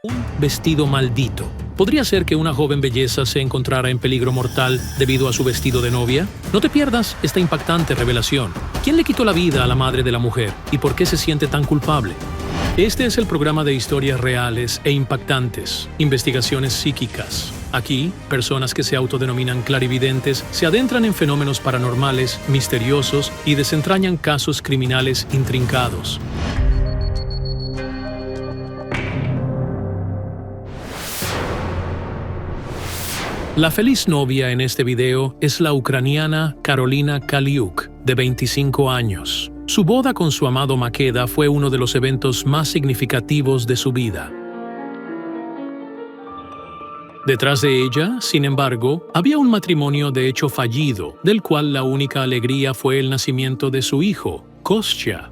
Un vestido maldito. ¿Podría ser que una joven belleza se encontrara en peligro mortal debido a su vestido de novia? No te pierdas esta impactante revelación. ¿Quién le quitó la vida a la madre de la mujer y por qué se siente tan culpable? Este es el programa de historias reales e impactantes, investigaciones psíquicas. Aquí, personas que se autodenominan clarividentes se adentran en fenómenos paranormales, misteriosos y desentrañan casos criminales intrincados. La feliz novia en este video es la ucraniana Karolina Kaliuk, de 25 años. Su boda con su amado Makeda fue uno de los eventos más significativos de su vida. Detrás de ella, sin embargo, había un matrimonio de hecho fallido, del cual la única alegría fue el nacimiento de su hijo, Kostya.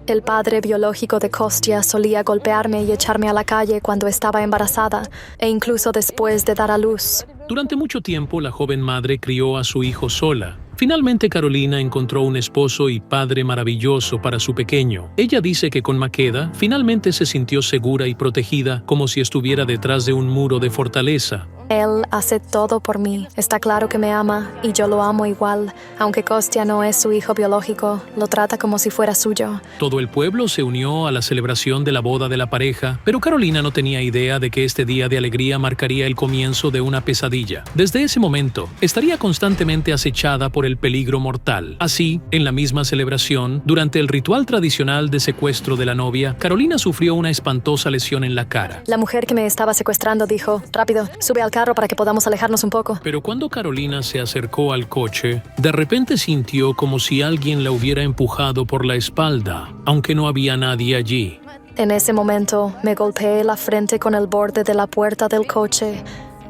El padre biológico de Kostya solía golpearme y echarme a la calle cuando estaba embarazada, e incluso después de dar a luz. Durante mucho tiempo, la joven madre crió a su hijo sola. Finalmente, Karolina encontró un esposo y padre maravilloso para su pequeño. Ella dice que con Makeda finalmente se sintió segura y protegida, como si estuviera detrás de un muro de fortaleza. Él hace todo por mí. Está claro que me ama y yo lo amo igual. Aunque Kostya no es su hijo biológico, lo trata como si fuera suyo. Todo el pueblo se unió a la celebración de la boda de la pareja, pero Karolina no tenía idea de que este día de alegría marcaría el comienzo de una pesadilla. Desde ese momento, estaría constantemente acechada por el peligro mortal. Así, en la misma celebración, durante el ritual tradicional de secuestro de la novia, Karolina sufrió una espantosa lesión en la cara. La mujer que me estaba secuestrando dijo: "Rápido, sube al carro para que podamos alejarnos un poco". Pero cuando Karolina se acercó al coche, de repente sintió como si alguien la hubiera empujado por la espalda, aunque no había nadie allí. En ese momento, me golpeé la frente con el borde de la puerta del coche.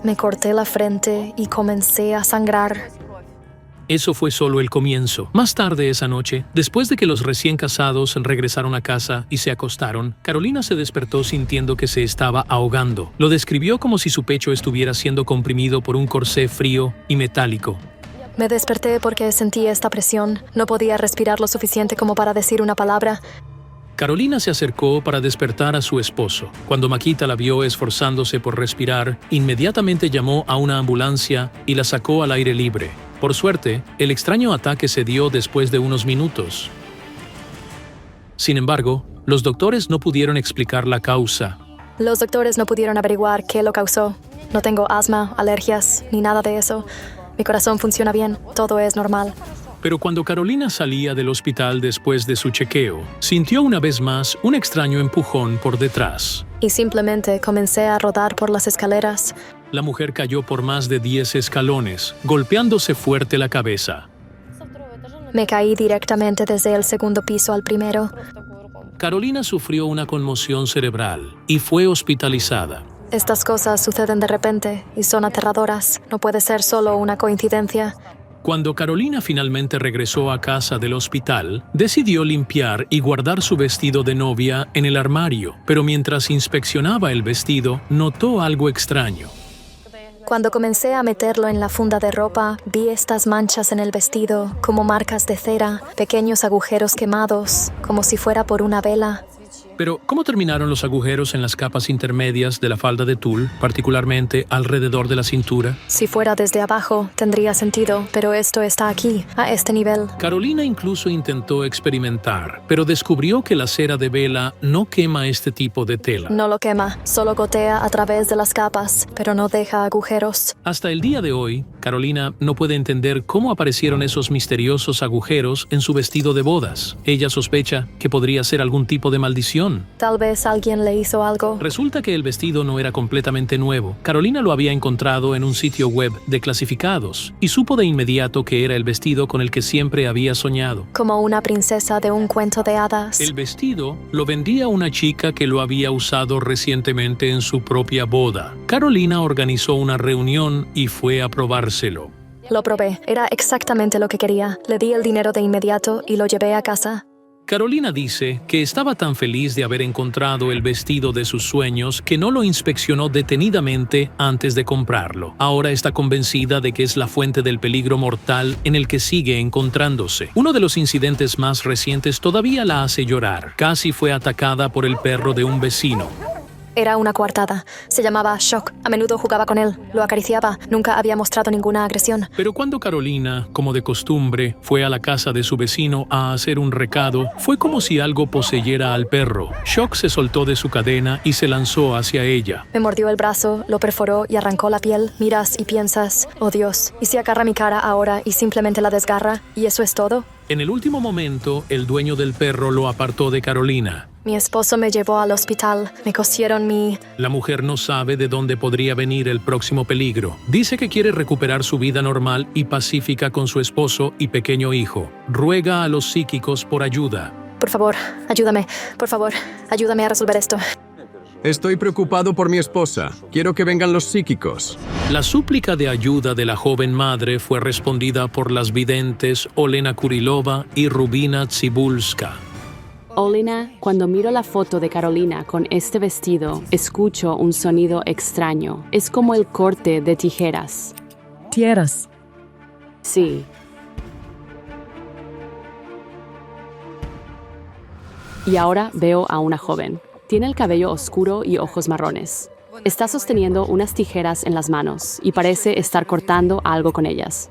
Me corté la frente y comencé a sangrar. Eso fue solo el comienzo. Más tarde esa noche, después de que los recién casados regresaron a casa y se acostaron, Karolina se despertó sintiendo que se estaba ahogando. Lo describió como si su pecho estuviera siendo comprimido por un corsé frío y metálico. Me desperté porque sentí esta presión. No podía respirar lo suficiente como para decir una palabra. Karolina se acercó para despertar a su esposo. Cuando Makita la vio esforzándose por respirar, inmediatamente llamó a una ambulancia y la sacó al aire libre. Por suerte, el extraño ataque se dio después de unos minutos. Sin embargo, los doctores no pudieron explicar la causa. Los doctores no pudieron averiguar qué lo causó. No tengo asma, alergias, ni nada de eso. Mi corazón funciona bien, todo es normal. Pero cuando Karolina salía del hospital después de su chequeo, sintió una vez más un extraño empujón por detrás. Y simplemente comencé a rodar por las escaleras. La mujer cayó por más de 10 escalones, golpeándose fuerte la cabeza. Me caí directamente desde el segundo piso al primero. Karolina sufrió una conmoción cerebral y fue hospitalizada. Estas cosas suceden de repente y son aterradoras. No puede ser solo una coincidencia. Cuando Karolina finalmente regresó a casa del hospital, decidió limpiar y guardar su vestido de novia en el armario, pero mientras inspeccionaba el vestido, notó algo extraño. Cuando comencé a meterlo en la funda de ropa, vi estas manchas en el vestido, como marcas de cera, pequeños agujeros quemados, como si fuera por una vela. Pero, ¿cómo terminaron los agujeros en las capas intermedias de la falda de tul, particularmente alrededor de la cintura? Si fuera desde abajo, tendría sentido, pero esto está aquí, a este nivel. Karolina incluso intentó experimentar, pero descubrió que la cera de vela no quema este tipo de tela. No lo quema, solo gotea a través de las capas, pero no deja agujeros. Hasta el día de hoy, Karolina no puede entender cómo aparecieron esos misteriosos agujeros en su vestido de bodas. Ella sospecha que podría ser algún tipo de maldición. Tal vez alguien le hizo algo. Resulta que el vestido no era completamente nuevo. Karolina lo había encontrado en un sitio web de clasificados y supo de inmediato que era el vestido con el que siempre había soñado. Como una princesa de un cuento de hadas. El vestido lo vendía una chica que lo había usado recientemente en su propia boda. Karolina organizó una reunión y fue a probárselo. Lo probé. Era exactamente lo que quería. Le di el dinero de inmediato y lo llevé a casa. Karolina dice que estaba tan feliz de haber encontrado el vestido de sus sueños que no lo inspeccionó detenidamente antes de comprarlo. Ahora está convencida de que es la fuente del peligro mortal en el que sigue encontrándose. Uno de los incidentes más recientes todavía la hace llorar. Casi fue atacada por el perro de un vecino. Era una coartada. Se llamaba Shock. A menudo jugaba con él, lo acariciaba. Nunca había mostrado ninguna agresión. Pero cuando Carolina, como de costumbre, fue a la casa de su vecino a hacer un recado, fue como si algo poseyera al perro. Shock se soltó de su cadena y se lanzó hacia ella. Me mordió el brazo, lo perforó y arrancó la piel. Miras y piensas, oh Dios, ¿y si agarra mi cara ahora y simplemente la desgarra? ¿Y eso es todo? En el último momento, el dueño del perro lo apartó de Carolina. Mi esposo me llevó al hospital. Me cosieron mi... La mujer no sabe de dónde podría venir el próximo peligro. Dice que quiere recuperar su vida normal y pacífica con su esposo y pequeño hijo. Ruega a los psíquicos por ayuda. Por favor, ayúdame. Por favor, ayúdame a resolver esto. Estoy preocupado por mi esposa. Quiero que vengan los psíquicos. La súplica de ayuda de la joven madre fue respondida por las videntes Olena Kurilova y Rubina Tsibulska. Olena, cuando miro la foto de Carolina con este vestido, escucho un sonido extraño. Es como el corte de tijeras. ¿Tijeras? Sí. Y ahora veo a una joven. Tiene el cabello oscuro y ojos marrones. Está sosteniendo unas tijeras en las manos y parece estar cortando algo con ellas.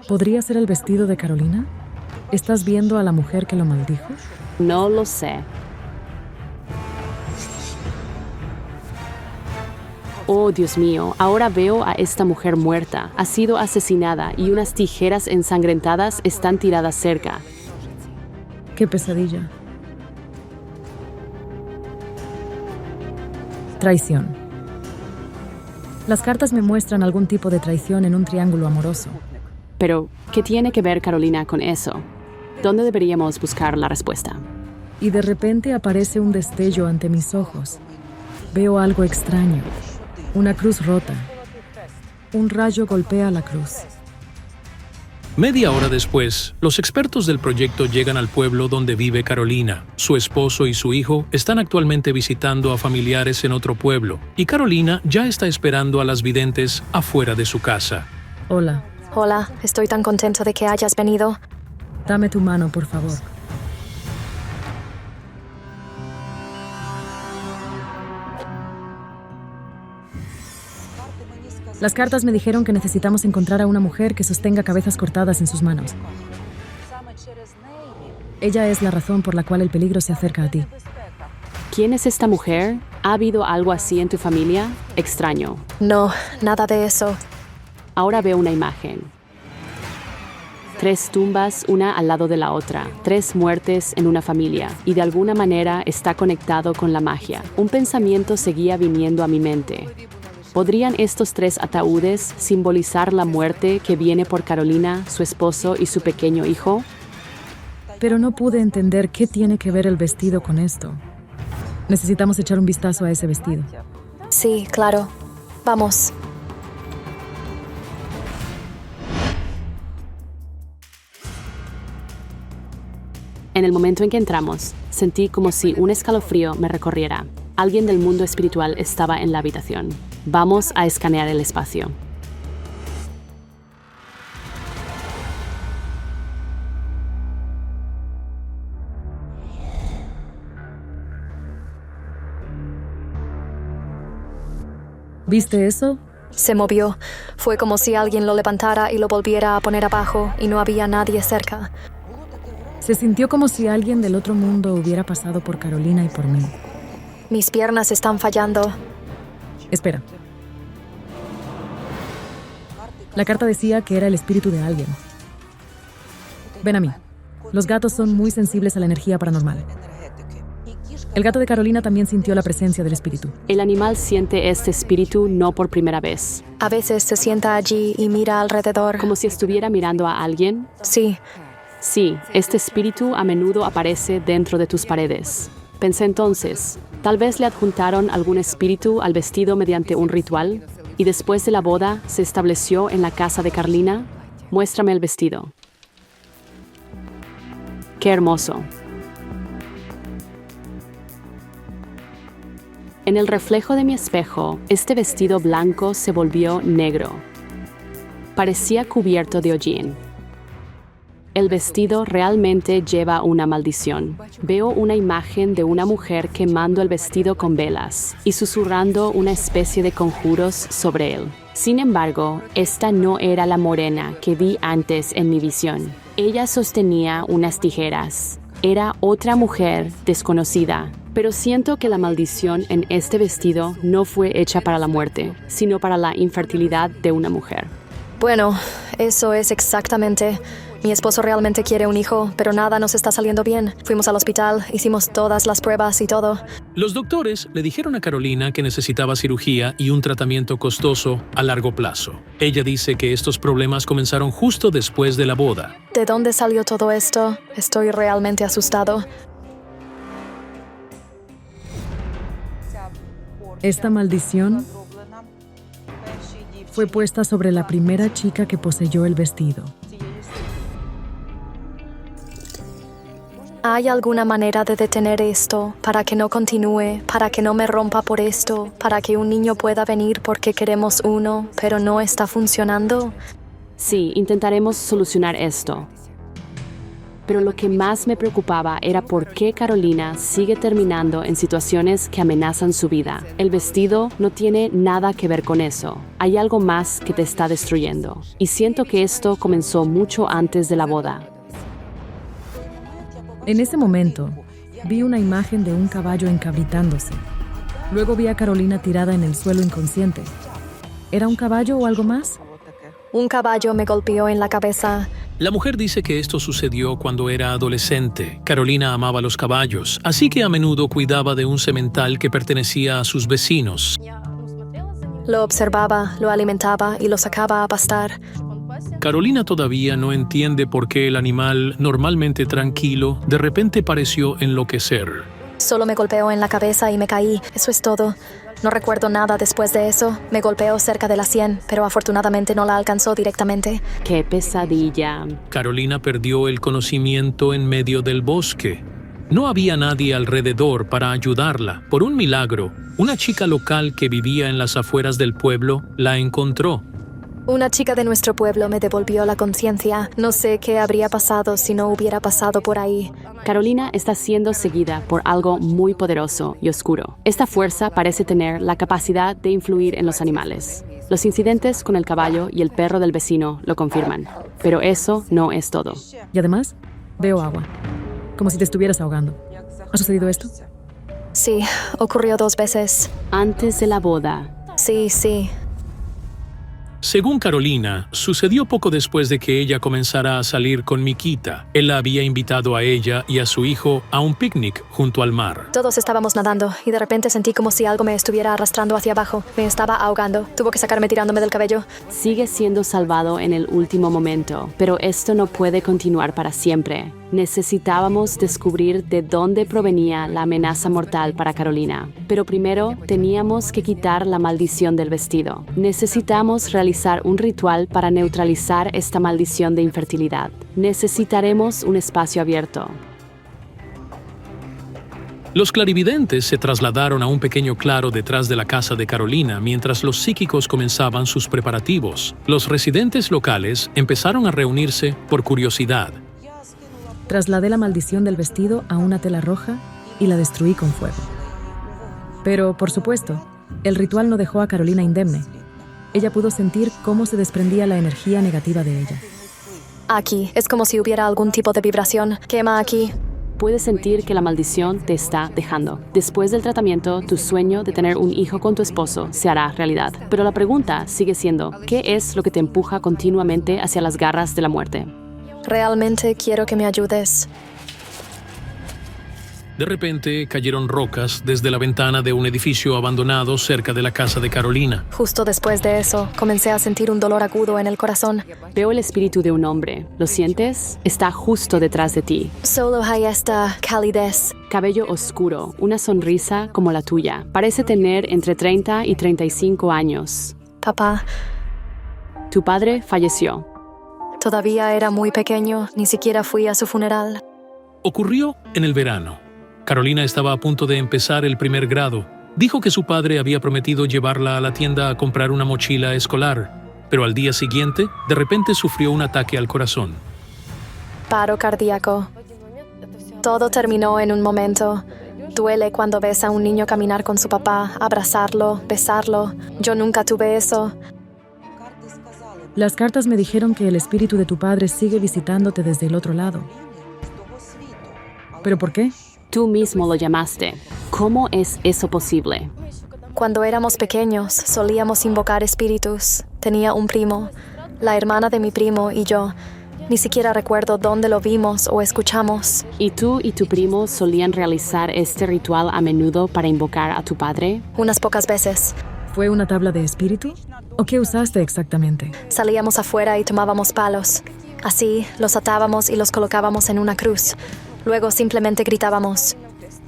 ¿Podría ser el vestido de Carolina? ¿Estás viendo a la mujer que lo maldijo? No lo sé. Oh, Dios mío, ahora veo a esta mujer muerta. Ha sido asesinada y unas tijeras ensangrentadas están tiradas cerca. ¡Qué pesadilla! Traición. Las cartas me muestran algún tipo de traición en un triángulo amoroso. Pero, ¿qué tiene que ver Carolina con eso? ¿Dónde deberíamos buscar la respuesta? Y de repente aparece un destello ante mis ojos. Veo algo extraño. Una cruz rota. Un rayo golpea la cruz. Media hora después, los expertos del proyecto llegan al pueblo donde vive Carolina. Su esposo y su hijo están actualmente visitando a familiares en otro pueblo, y Carolina ya está esperando a las videntes afuera de su casa. Hola. Hola, estoy tan contento de que hayas venido. Dame tu mano, por favor. Las cartas me dijeron que necesitamos encontrar a una mujer que sostenga cabezas cortadas en sus manos. Ella es la razón por la cual el peligro se acerca a ti. ¿Quién es esta mujer? ¿Ha habido algo así en tu familia? Extraño. No, nada de eso. Ahora veo una imagen. 3 tumbas, una al lado de la otra. 3 muertes en una familia. Y de alguna manera está conectado con la magia. Un pensamiento seguía viniendo a mi mente. ¿Podrían estos 3 ataúdes simbolizar la muerte que viene por Carolina, su esposo y su pequeño hijo? Pero no pude entender qué tiene que ver el vestido con esto. Necesitamos echar un vistazo a ese vestido. Sí, claro. Vamos. En el momento en que entramos, sentí como si un escalofrío me recorriera. Alguien del mundo espiritual estaba en la habitación. Vamos a escanear el espacio. ¿Viste eso? Se movió. Fue como si alguien lo levantara y lo volviera a poner abajo y no había nadie cerca. Se sintió como si alguien del otro mundo hubiera pasado por Carolina y por mí. Mis piernas están fallando. Espera. La carta decía que era el espíritu de alguien. Ven a mí. Los gatos son muy sensibles a la energía paranormal. El gato de Carolina también sintió la presencia del espíritu. El animal siente este espíritu no por primera vez. A veces se sienta allí y mira alrededor. Como si estuviera mirando a alguien. Sí. Sí, este espíritu a menudo aparece dentro de tus paredes. Pensé entonces, tal vez le adjuntaron algún espíritu al vestido mediante un ritual, y después de la boda se estableció en la casa de Carolina. Muéstrame el vestido. ¡Qué hermoso! En el reflejo de mi espejo, este vestido blanco se volvió negro. Parecía cubierto de hollín. El vestido realmente lleva una maldición. Veo una imagen de una mujer quemando el vestido con velas y susurrando una especie de conjuros sobre él. Sin embargo, esta no era la morena que vi antes en mi visión. Ella sostenía unas tijeras. Era otra mujer desconocida. Pero siento que la maldición en este vestido no fue hecha para la muerte, sino para la infertilidad de una mujer. Bueno, eso es exactamente. Mi esposo realmente quiere un hijo, pero nada nos está saliendo bien. Fuimos al hospital, hicimos todas las pruebas y todo. Los doctores le dijeron a Carolina que necesitaba cirugía y un tratamiento costoso a largo plazo. Ella dice que estos problemas comenzaron justo después de la boda. ¿De dónde salió todo esto? Estoy realmente asustado. Esta maldición fue puesta sobre la primera chica que poseyó el vestido. ¿Hay alguna manera de detener esto para que no continúe, para que no me rompa por esto, para que un niño pueda venir porque queremos uno, pero no está funcionando? Sí, intentaremos solucionar esto. Pero lo que más me preocupaba era por qué Carolina sigue terminando en situaciones que amenazan su vida. El vestido no tiene nada que ver con eso. Hay algo más que te está destruyendo. Y siento que esto comenzó mucho antes de la boda. En ese momento, vi una imagen de un caballo encabritándose. Luego vi a Carolina tirada en el suelo inconsciente. ¿Era un caballo o algo más? Un caballo me golpeó en la cabeza. La mujer dice que esto sucedió cuando era adolescente. Carolina amaba los caballos, así que a menudo cuidaba de un semental que pertenecía a sus vecinos. Lo observaba, lo alimentaba y lo sacaba a pastar. Carolina todavía no entiende por qué el animal, normalmente tranquilo, de repente pareció enloquecer. Solo me golpeó en la cabeza y me caí. Eso es todo. No recuerdo nada después de eso. Me golpeó cerca de la sien, pero afortunadamente no la alcanzó directamente. ¡Qué pesadilla! Carolina perdió el conocimiento en medio del bosque. No había nadie alrededor para ayudarla. Por un milagro, una chica local que vivía en las afueras del pueblo la encontró. Una chica de nuestro pueblo me devolvió la conciencia. No sé qué habría pasado si no hubiera pasado por ahí. Carolina está siendo seguida por algo muy poderoso y oscuro. Esta fuerza parece tener la capacidad de influir en los animales. Los incidentes con el caballo y el perro del vecino lo confirman. Pero eso no es todo. Y además, veo agua. Como si te estuvieras ahogando. ¿Ha sucedido esto? Sí, ocurrió 2 veces. Antes de la boda. Sí. Según Carolina, sucedió poco después de que ella comenzara a salir con Mikita. Él la había invitado a ella y a su hijo a un picnic junto al mar. Todos estábamos nadando y de repente sentí como si algo me estuviera arrastrando hacia abajo. Me estaba ahogando. Tuvo que sacarme tirándome del cabello. Sigue siendo salvado en el último momento, pero esto no puede continuar para siempre. Necesitábamos descubrir de dónde provenía la amenaza mortal para Carolina. Pero primero teníamos que quitar la maldición del vestido. Necesitamos realizar un ritual para neutralizar esta maldición de infertilidad. Necesitaremos un espacio abierto. Los clarividentes se trasladaron a un pequeño claro detrás de la casa de Carolina mientras los psíquicos comenzaban sus preparativos. Los residentes locales empezaron a reunirse por curiosidad. Trasladé la maldición del vestido a una tela roja y la destruí con fuego. Pero, por supuesto, el ritual no dejó a Carolina indemne. Ella pudo sentir cómo se desprendía la energía negativa de ella. Aquí, es como si hubiera algún tipo de vibración. Quema aquí. Puedes sentir que la maldición te está dejando. Después del tratamiento, tu sueño de tener un hijo con tu esposo se hará realidad. Pero la pregunta sigue siendo, ¿qué es lo que te empuja continuamente hacia las garras de la muerte? Realmente quiero que me ayudes. De repente cayeron rocas desde la ventana de un edificio abandonado cerca de la casa de Carolina. Justo después de eso, comencé a sentir un dolor agudo en el corazón. Veo el espíritu de un hombre. ¿Lo sientes? Está justo detrás de ti. Solo hay esta calidez. Cabello oscuro, una sonrisa como la tuya. Parece tener entre 30 y 35 años. Papá, Tu padre falleció. todavía era muy pequeño, ni siquiera fui a su funeral. Ocurrió en el verano. Carolina estaba a punto de empezar el primer grado. Dijo que su padre había prometido llevarla a la tienda a comprar una mochila escolar, pero al día siguiente, de repente sufrió un ataque al corazón. Paro cardíaco. Todo terminó en un momento. Duele cuando ves a un niño caminar con su papá, abrazarlo, besarlo. Yo nunca tuve eso. Las cartas me dijeron que el espíritu de tu padre sigue visitándote desde el otro lado. ¿Pero por qué? Tú mismo lo llamaste. ¿Cómo es eso posible? Cuando éramos pequeños, solíamos invocar espíritus. Tenía un primo, la hermana de mi primo y yo. Ni siquiera recuerdo dónde lo vimos o escuchamos. ¿Y tú y tu primo solían realizar este ritual a menudo para invocar a tu padre? Unas pocas veces. ¿Fue una tabla de espíritu? ¿O qué usaste exactamente? Salíamos afuera y tomábamos palos. Así, los atábamos y los colocábamos en una cruz. Luego simplemente gritábamos: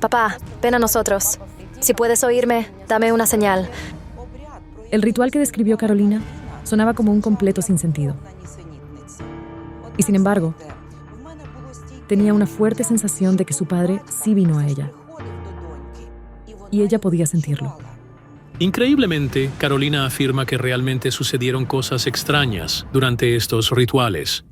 «Papá, ven a nosotros. Si puedes oírme, dame una señal». El ritual que describió Carolina sonaba como un completo sinsentido. Y sin embargo, tenía una fuerte sensación de que su padre sí vino a ella. Y ella podía sentirlo. Increíblemente, Carolina afirma que realmente sucedieron cosas extrañas durante estos rituales.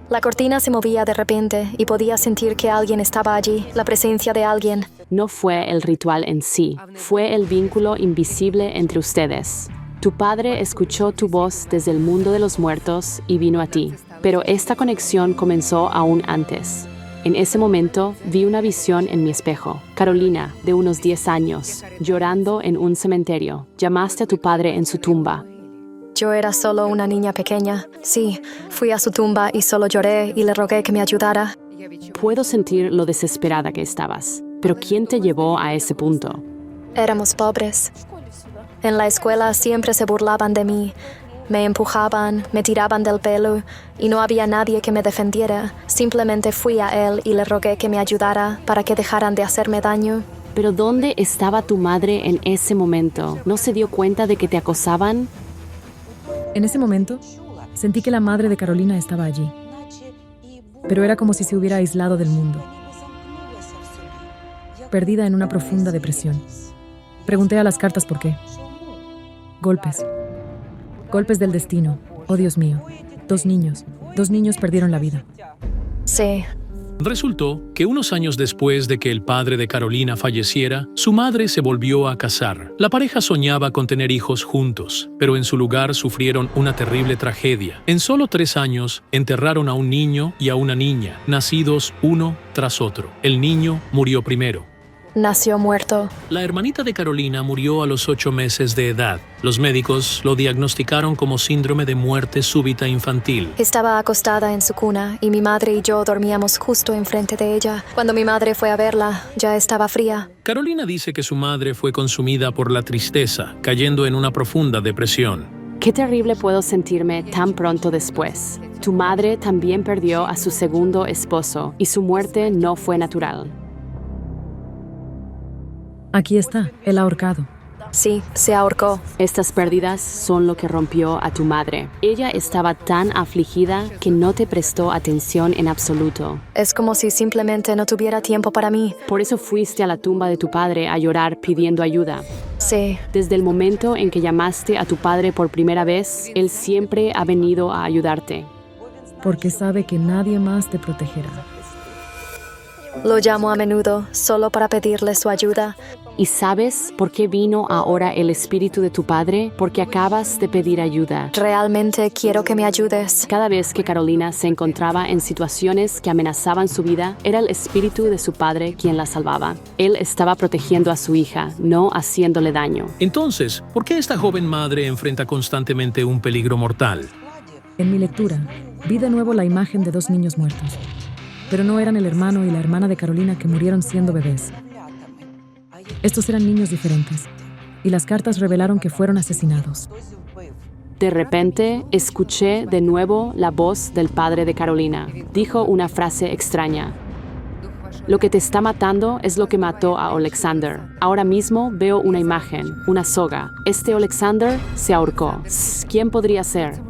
La cortina se movía de repente y podía sentir que alguien estaba allí, la presencia de alguien. No fue el ritual en sí, fue el vínculo invisible entre ustedes. Tu padre escuchó tu voz desde el mundo de los muertos y vino a ti, pero esta conexión comenzó aún antes. En ese momento, vi una visión en mi espejo. Carolina, de unos 10 años, llorando en un cementerio. Llamaste a tu padre en su tumba. Yo era solo una niña pequeña. Sí, fui a su tumba y solo lloré y le rogué que me ayudara. Puedo sentir lo desesperada que estabas, pero ¿quién te llevó a ese punto? Éramos pobres. En la escuela siempre se burlaban de mí. Me empujaban, me tiraban del pelo y no había nadie que me defendiera. Simplemente fui a él y le rogué que me ayudara para que dejaran de hacerme daño. ¿Pero dónde estaba tu madre en ese momento? ¿No se dio cuenta de que te acosaban? En ese momento, sentí que la madre de Carolina estaba allí. Pero era como si se hubiera aislado del mundo, perdida en una profunda depresión. Pregunté a las cartas por qué. Golpes. Golpes del destino. Oh, Dios mío. 2 niños. 2 niños perdieron la vida. Sí. Resultó que unos años después de que el padre de Carolina falleciera, su madre se volvió a casar. La pareja soñaba con tener hijos juntos, pero en su lugar sufrieron una terrible tragedia. En solo 3 años, enterraron a un niño y a una niña, nacidos uno tras otro. El niño murió primero. Nació muerto. La hermanita de Carolina murió a los 8 meses de edad. Los médicos lo diagnosticaron como síndrome de muerte súbita infantil. Estaba acostada en su cuna y mi madre y yo dormíamos justo enfrente de ella. Cuando mi madre fue a verla, ya estaba fría. Carolina dice que su madre fue consumida por la tristeza, cayendo en una profunda depresión. Qué terrible puedo sentirme tan pronto después. Tu madre también perdió a su segundo esposo y su muerte no fue natural. Aquí está, el ahorcado. Sí, se ahorcó. Estas pérdidas son lo que rompió a tu madre. Ella estaba tan afligida que no te prestó atención en absoluto. Es como si simplemente no tuviera tiempo para mí. Por eso fuiste a la tumba de tu padre a llorar pidiendo ayuda. Sí. Desde el momento en que llamaste a tu padre por primera vez, él siempre ha venido a ayudarte. Porque sabe que nadie más te protegerá. Lo llamo a menudo, solo para pedirle su ayuda. ¿Y sabes por qué vino ahora el espíritu de tu padre? Porque acabas de pedir ayuda. Realmente quiero que me ayudes. Cada vez que Carolina se encontraba en situaciones que amenazaban su vida, era el espíritu de su padre quien la salvaba. Él estaba protegiendo a su hija, no haciéndole daño. Entonces, ¿por qué esta joven madre enfrenta constantemente un peligro mortal? En mi lectura, vi de nuevo la imagen de 2 niños muertos. Pero no eran el hermano y la hermana de Carolina que murieron siendo bebés. Estos eran niños diferentes, y las cartas revelaron que fueron asesinados. De repente, escuché de nuevo la voz del padre de Carolina. Dijo una frase extraña. Lo que te está matando es lo que mató a Alexander. Ahora mismo veo una imagen, una soga. Este Alexander se ahorcó. ¿Quién podría ser?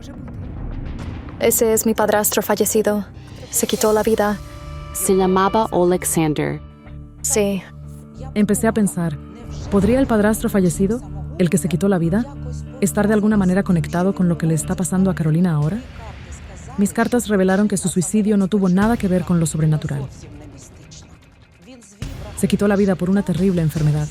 Ese es mi padrastro fallecido. Se quitó la vida. Se llamaba Alexander. Sí. Empecé a pensar, ¿podría el padrastro fallecido, el que se quitó la vida, estar de alguna manera conectado con lo que le está pasando a Carolina ahora? Mis cartas revelaron que su suicidio no tuvo nada que ver con lo sobrenatural. Se quitó la vida por una terrible enfermedad.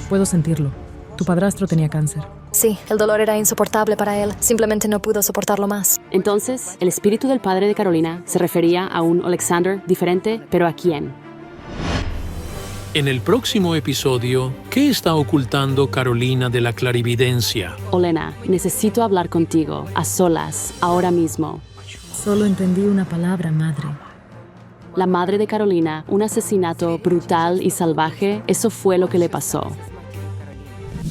Puedo sentirlo. Tu padrastro tenía cáncer. Sí, el dolor era insoportable para él. Simplemente no pudo soportarlo más. Entonces, el espíritu del padre de Carolina se refería a un Alexander diferente, pero ¿a quién? En el próximo episodio, ¿qué está ocultando Carolina de la clarividencia? Olena, necesito hablar contigo, a solas, ahora mismo. Solo entendí una palabra, madre. La madre de Carolina, un asesinato brutal y salvaje, eso fue lo que le pasó.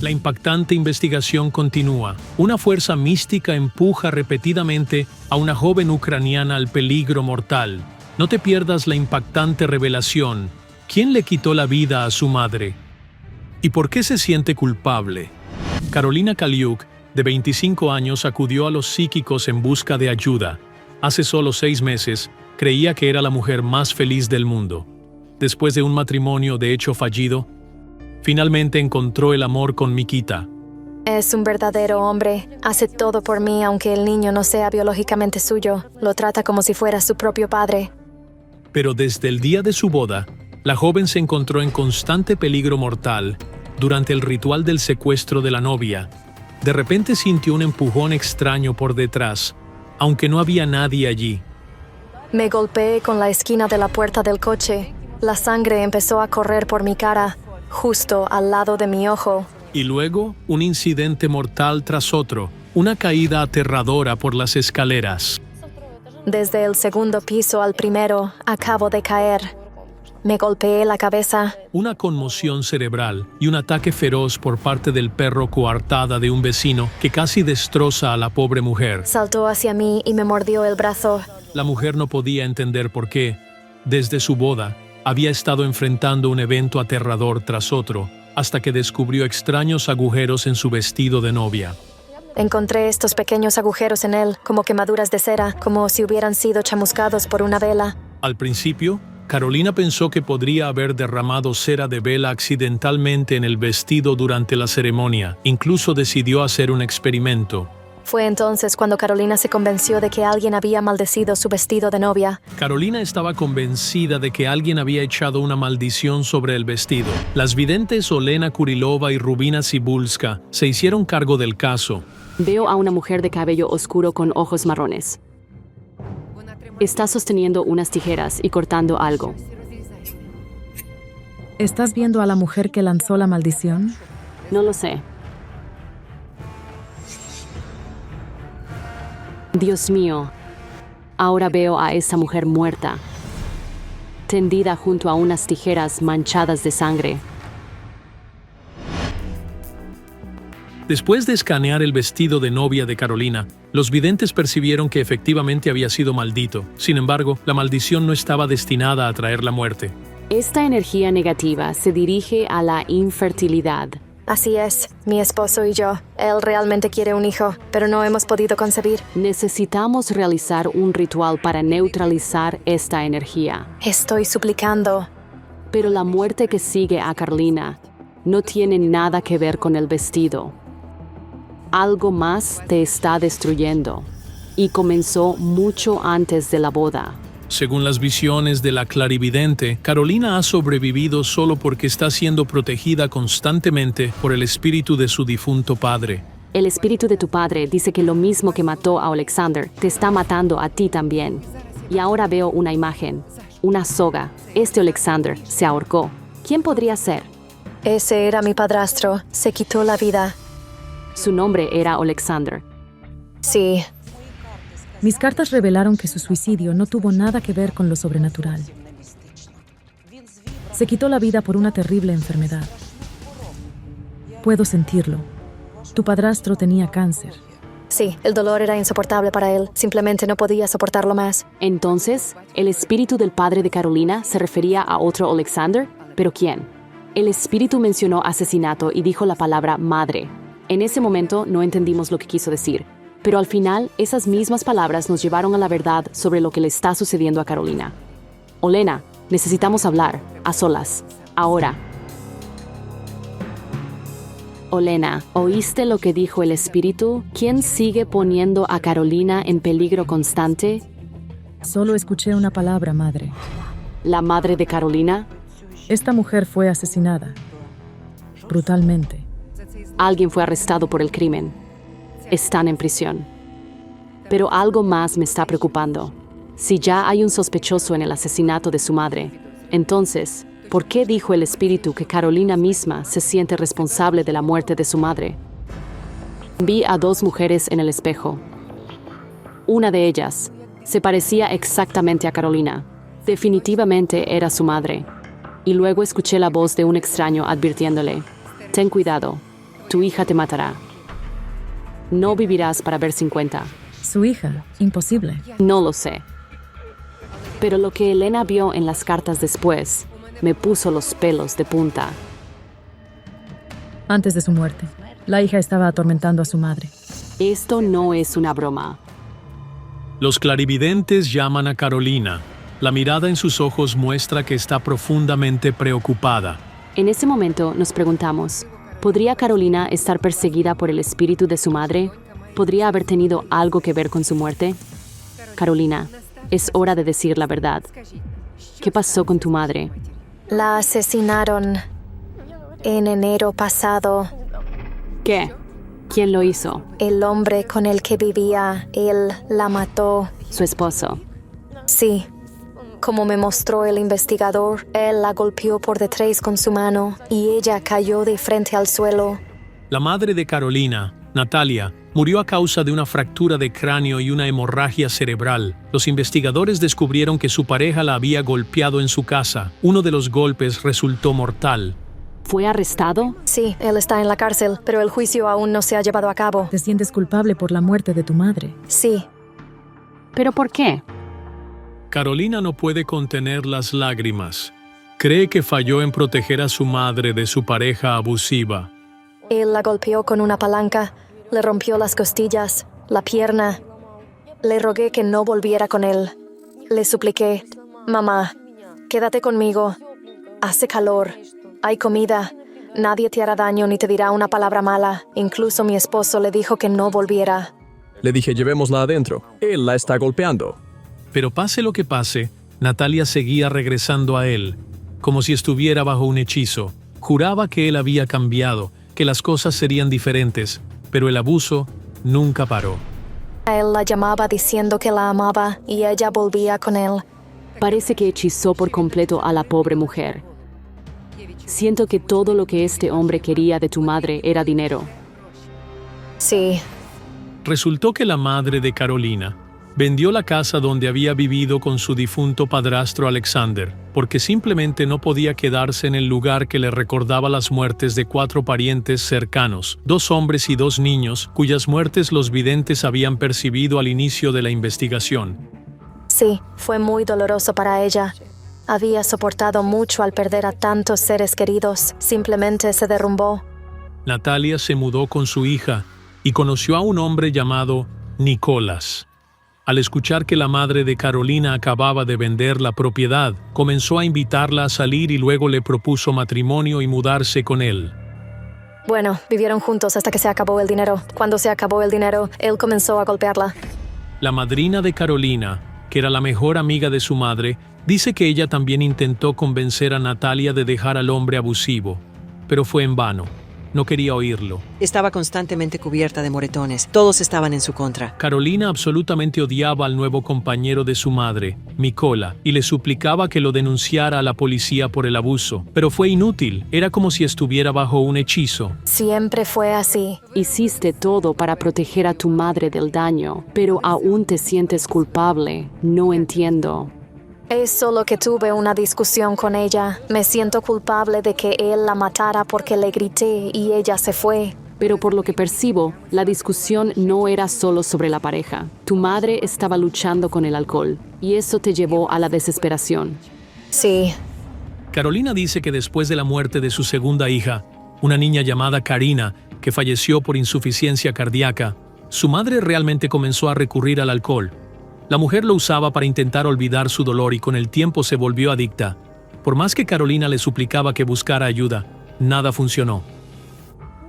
La impactante investigación continúa. Una fuerza mística empuja repetidamente a una joven ucraniana al peligro mortal. No te pierdas la impactante revelación. ¿Quién le quitó la vida a su madre? ¿Y por qué se siente culpable? Carolina Kaliuk, de 25 años, acudió a los psíquicos en busca de ayuda. Hace solo 6 meses, creía que era la mujer más feliz del mundo. Después de un matrimonio de hecho fallido, finalmente encontró el amor con Mikita. Es un verdadero hombre. Hace todo por mí, aunque el niño no sea biológicamente suyo. Lo trata como si fuera su propio padre. Pero desde el día de su boda, la joven se encontró en constante peligro mortal durante el ritual del secuestro de la novia. De repente sintió un empujón extraño por detrás, aunque no había nadie allí. Me golpeé con la esquina de la puerta del coche. La sangre empezó a correr por mi cara, justo al lado de mi ojo. Y luego, un incidente mortal tras otro, una caída aterradora por las escaleras. Desde el segundo piso al primero, acabo de caer. Me golpeé la cabeza. Una conmoción cerebral y un ataque feroz por parte del perro coartada de un vecino que casi destroza a la pobre mujer. Saltó hacia mí y me mordió el brazo. La mujer no podía entender por qué, desde su boda, había estado enfrentando un evento aterrador tras otro, hasta que descubrió extraños agujeros en su vestido de novia. Encontré estos pequeños agujeros en él, como quemaduras de cera, como si hubieran sido chamuscados por una vela. Al principio, Carolina pensó que podría haber derramado cera de vela accidentalmente en el vestido durante la ceremonia. Incluso decidió hacer un experimento. Fue entonces cuando Carolina se convenció de que alguien había maldecido su vestido de novia. Carolina estaba convencida de que alguien había echado una maldición sobre el vestido. Las videntes Olena Kurilova y Rubina Cibulska se hicieron cargo del caso. Veo a una mujer de cabello oscuro con ojos marrones. Está sosteniendo unas tijeras y cortando algo. ¿Estás viendo a la mujer que lanzó la maldición? No lo sé. Dios mío, ahora veo a esa mujer muerta, tendida junto a unas tijeras manchadas de sangre. Después de escanear el vestido de novia de Carolina, los videntes percibieron que efectivamente había sido maldito. Sin embargo, la maldición no estaba destinada a traer la muerte. Esta energía negativa se dirige a la infertilidad. Así es, mi esposo y yo. Él realmente quiere un hijo, pero no hemos podido concebir. Necesitamos realizar un ritual para neutralizar esta energía. Estoy suplicando. Pero la muerte que sigue a Carolina no tiene nada que ver con el vestido. Algo más te está destruyendo, y comenzó mucho antes de la boda. Según las visiones de la clarividente, Carolina ha sobrevivido solo porque está siendo protegida constantemente por el espíritu de su difunto padre. El espíritu de tu padre dice que lo mismo que mató a Alexander te está matando a ti también. Y ahora veo una imagen, una soga. Este Alexander se ahorcó. ¿Quién podría ser? Ese era mi padrastro. Se quitó la vida. Su nombre era Alexander. Sí. Mis cartas revelaron que su suicidio no tuvo nada que ver con lo sobrenatural. Se quitó la vida por una terrible enfermedad. Puedo sentirlo. Tu padrastro tenía cáncer. Sí, el dolor era insoportable para él. Simplemente no podía soportarlo más. Entonces, ¿el espíritu del padre de Carolina se refería a otro Alexander? ¿Pero quién? El espíritu mencionó asesinato y dijo la palabra madre. En ese momento no entendimos lo que quiso decir, pero al final esas mismas palabras nos llevaron a la verdad sobre lo que le está sucediendo a Carolina. Olena, necesitamos hablar, a solas, ahora. Olena, ¿oíste lo que dijo el espíritu? ¿Quién sigue poniendo a Carolina en peligro constante? Solo escuché una palabra, madre. ¿La madre de Carolina? Esta mujer fue asesinada. Brutalmente. Alguien fue arrestado por el crimen. Están en prisión. Pero algo más me está preocupando. Si ya hay un sospechoso en el asesinato de su madre, entonces, ¿por qué dijo el espíritu que Carolina misma se siente responsable de la muerte de su madre? Vi a dos mujeres en el espejo. Una de ellas se parecía exactamente a Carolina. Definitivamente era su madre. Y luego escuché la voz de un extraño advirtiéndole: «Ten cuidado, tu hija te matará. No vivirás para ver 50». Su hija, imposible. No lo sé. Pero lo que Elena vio en las cartas después me puso los pelos de punta. Antes de su muerte, la hija estaba atormentando a su madre. Esto no es una broma. Los clarividentes llaman a Carolina. La mirada en sus ojos muestra que está profundamente preocupada. En ese momento nos preguntamos, ¿podría Carolina estar perseguida por el espíritu de su madre? ¿Podría haber tenido algo que ver con su muerte? Carolina, es hora de decir la verdad. ¿Qué pasó con tu madre? La asesinaron en enero pasado. ¿Qué? ¿Quién lo hizo? El hombre con el que vivía, él la mató. Su esposo. Sí. Como me mostró el investigador, él la golpeó por detrás con su mano y ella cayó de frente al suelo. La madre de Carolina, Natalia, murió a causa de una fractura de cráneo y una hemorragia cerebral. Los investigadores descubrieron que su pareja la había golpeado en su casa. Uno de los golpes resultó mortal. ¿Fue arrestado? Sí, él está en la cárcel, pero el juicio aún no se ha llevado a cabo. ¿Te sientes culpable por la muerte de tu madre? Sí. ¿Pero por qué? Carolina no puede contener las lágrimas. Cree que falló en proteger a su madre de su pareja abusiva. Él la golpeó con una palanca, le rompió las costillas, la pierna. Le rogué que no volviera con él. Le supliqué: «Mamá, quédate conmigo. Hace calor. Hay comida. Nadie te hará daño ni te dirá una palabra mala. Incluso mi esposo le dijo que no volviera». Le dije, llevémosla adentro. Él la está golpeando. Pero pase lo que pase, Natalia seguía regresando a él, como si estuviera bajo un hechizo. Juraba que él había cambiado, que las cosas serían diferentes, pero el abuso nunca paró. Él la llamaba diciendo que la amaba y ella volvía con él. Parece que hechizó por completo a la pobre mujer. Siento que todo lo que este hombre quería de tu madre era dinero. Sí. Resultó que la madre de Carolina vendió la casa donde había vivido con su difunto padrastro Alexander, porque simplemente no podía quedarse en el lugar que le recordaba las muertes de 4 parientes cercanos, 2 hombres y 2 niños, cuyas muertes los videntes habían percibido al inicio de la investigación. Sí, fue muy doloroso para ella. Había soportado mucho al perder a tantos seres queridos. Simplemente se derrumbó. Natalia se mudó con su hija y conoció a un hombre llamado Nicolás. Al escuchar que la madre de Carolina acababa de vender la propiedad, comenzó a invitarla a salir y luego le propuso matrimonio y mudarse con él. Bueno, vivieron juntos hasta que se acabó el dinero. Cuando se acabó el dinero, él comenzó a golpearla. La madrina de Carolina, que era la mejor amiga de su madre, dice que ella también intentó convencer a Natalia de dejar al hombre abusivo, pero fue en vano. No quería oírlo. Estaba constantemente cubierta de moretones. Todos estaban en su contra. Carolina absolutamente odiaba al nuevo compañero de su madre, Mikola, y le suplicaba que lo denunciara a la policía por el abuso. Pero fue inútil. Era como si estuviera bajo un hechizo. Siempre fue así. Hiciste todo para proteger a tu madre del daño, pero aún te sientes culpable. No entiendo. Es solo que tuve una discusión con ella. Me siento culpable de que él la matara porque le grité y ella se fue. Pero por lo que percibo, la discusión no era solo sobre la pareja. Tu madre estaba luchando con el alcohol, y eso te llevó a la desesperación. Sí. Carolina dice que después de la muerte de su segunda hija, una niña llamada Karina, que falleció por insuficiencia cardíaca, su madre realmente comenzó a recurrir al alcohol. La mujer lo usaba para intentar olvidar su dolor y con el tiempo se volvió adicta. Por más que Carolina le suplicaba que buscara ayuda, nada funcionó.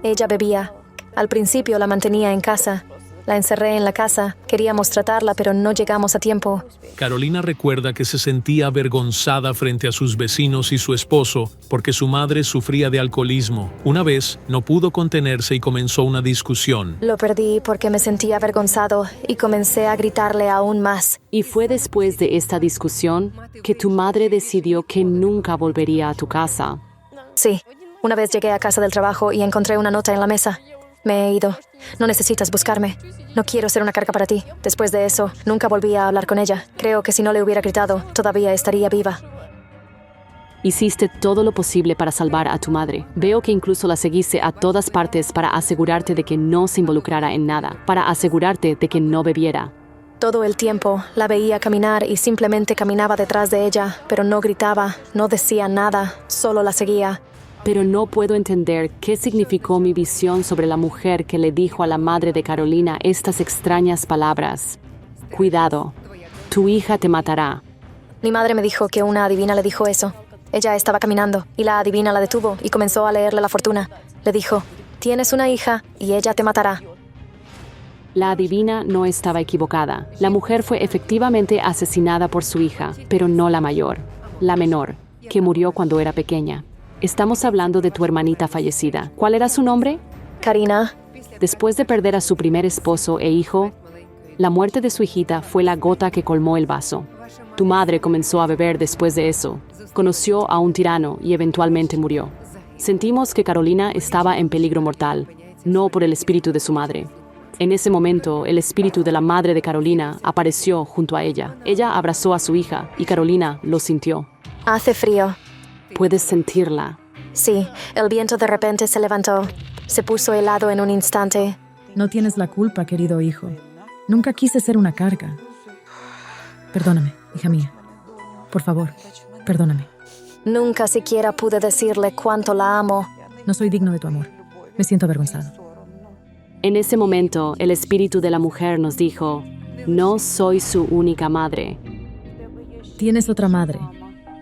Ella bebía. Al principio la mantenía en casa. La encerré en la casa. Queríamos tratarla, pero no llegamos a tiempo. Carolina recuerda que se sentía avergonzada frente a sus vecinos y su esposo porque su madre sufría de alcoholismo. Una vez, no pudo contenerse y comenzó una discusión. Lo perdí porque me sentía avergonzado y comencé a gritarle aún más. Y fue después de esta discusión que tu madre decidió que nunca volvería a tu casa. Sí, una vez llegué a casa del trabajo y encontré una nota en la mesa. Me he ido. No necesitas buscarme. No quiero ser una carga para ti. Después de eso, nunca volví a hablar con ella. Creo que si no le hubiera gritado, todavía estaría viva. Hiciste todo lo posible para salvar a tu madre. Veo que incluso la seguiste a todas partes para asegurarte de que no se involucrara en nada, para asegurarte de que no bebiera. Todo el tiempo la veía caminar y simplemente caminaba detrás de ella, pero no gritaba, no decía nada, solo la seguía. Pero no puedo entender qué significó mi visión sobre la mujer que le dijo a la madre de Carolina estas extrañas palabras. Cuidado, tu hija te matará. Mi madre me dijo que una adivina le dijo eso. Ella estaba caminando y la adivina la detuvo y comenzó a leerle la fortuna. Le dijo, tienes una hija y ella te matará. La adivina no estaba equivocada. La mujer fue efectivamente asesinada por su hija, pero no la mayor, la menor, que murió cuando era pequeña. Estamos hablando de tu hermanita fallecida. ¿Cuál era su nombre? Karina. Después de perder a su primer esposo e hijo, la muerte de su hijita fue la gota que colmó el vaso. Tu madre comenzó a beber después de eso. Conoció a un tirano y eventualmente murió. Sentimos que Carolina estaba en peligro mortal, no por el espíritu de su madre. En ese momento, el espíritu de la madre de Carolina apareció junto a ella. Ella abrazó a su hija y Carolina lo sintió. Hace frío. ¿Puedes sentirla? Sí, el viento de repente se levantó. Se puso helado en un instante. No tienes la culpa, querido hijo. Nunca quise ser una carga. Perdóname, hija mía. Por favor, perdóname. Nunca siquiera pude decirle cuánto la amo. No soy digno de tu amor. Me siento avergonzado. En ese momento, el espíritu de la mujer nos dijo, no soy su única madre. Tienes otra madre.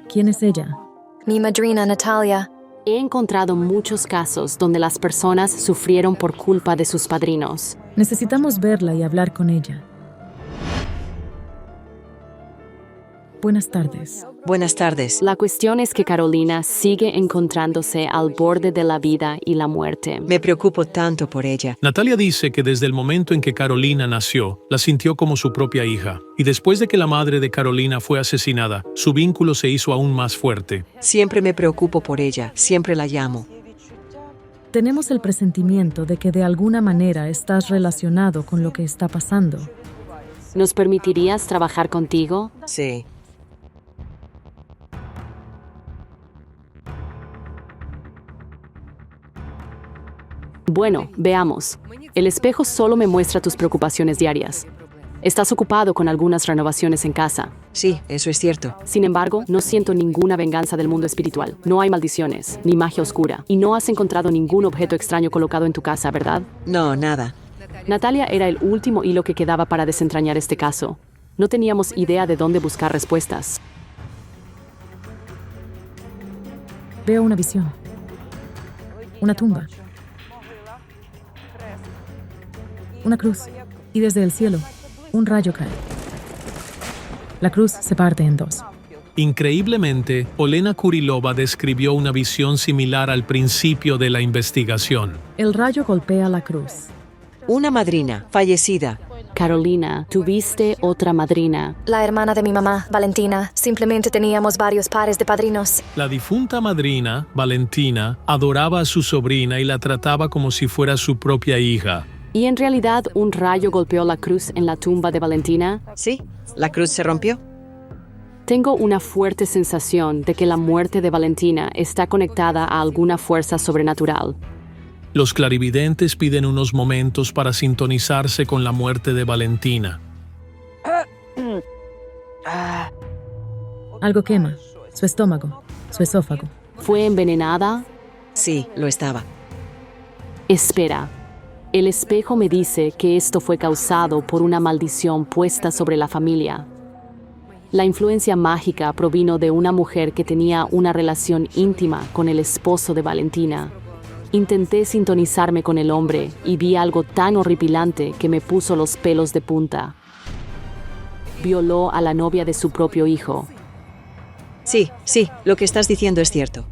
¿Quién es ella? Mi madrina Natalia. He encontrado muchos casos donde las personas sufrieron por culpa de sus padrinos. Necesitamos verla y hablar con ella. Buenas tardes. Buenas tardes. La cuestión es que Carolina sigue encontrándose al borde de la vida y la muerte. Me preocupo tanto por ella. Natalia dice que desde el momento en que Carolina nació, la sintió como su propia hija. Y después de que la madre de Carolina fue asesinada, su vínculo se hizo aún más fuerte. Siempre me preocupo por ella. Siempre la llamo. Tenemos el presentimiento de que de alguna manera estás relacionado con lo que está pasando. ¿Nos permitirías trabajar contigo? Sí. Bueno, veamos. El espejo solo me muestra tus preocupaciones diarias. Estás ocupado con algunas renovaciones en casa. Sí, eso es cierto. Sin embargo, no siento ninguna venganza del mundo espiritual. No hay maldiciones, ni magia oscura. Y no has encontrado ningún objeto extraño colocado en tu casa, ¿verdad? No, nada. Natalia era el último hilo que quedaba para desentrañar este caso. No teníamos idea de dónde buscar respuestas. Veo una visión. Una tumba. Una cruz. Y desde el cielo, un rayo cae. La cruz se parte en dos. Increíblemente, Olena Kurilova describió una visión similar al principio de la investigación. El rayo golpea la cruz. Una madrina, fallecida. Carolina, tuviste otra madrina. La hermana de mi mamá, Valentina. Simplemente teníamos varios pares de padrinos. La difunta madrina, Valentina, adoraba a su sobrina y la trataba como si fuera su propia hija. ¿Y en realidad un rayo golpeó la cruz en la tumba de Valentina? Sí, la cruz se rompió. Tengo una fuerte sensación de que la muerte de Valentina está conectada a alguna fuerza sobrenatural. Los clarividentes piden unos momentos para sintonizarse con la muerte de Valentina. Algo quema. Su estómago. Su esófago. ¿Fue envenenada? Sí, lo estaba. Espera. El espejo me dice que esto fue causado por una maldición puesta sobre la familia. La influencia mágica provino de una mujer que tenía una relación íntima con el esposo de Valentina. Intenté sintonizarme con el hombre y vi algo tan horripilante que me puso los pelos de punta. Violó a la novia de su propio hijo. Sí, lo que estás diciendo es cierto.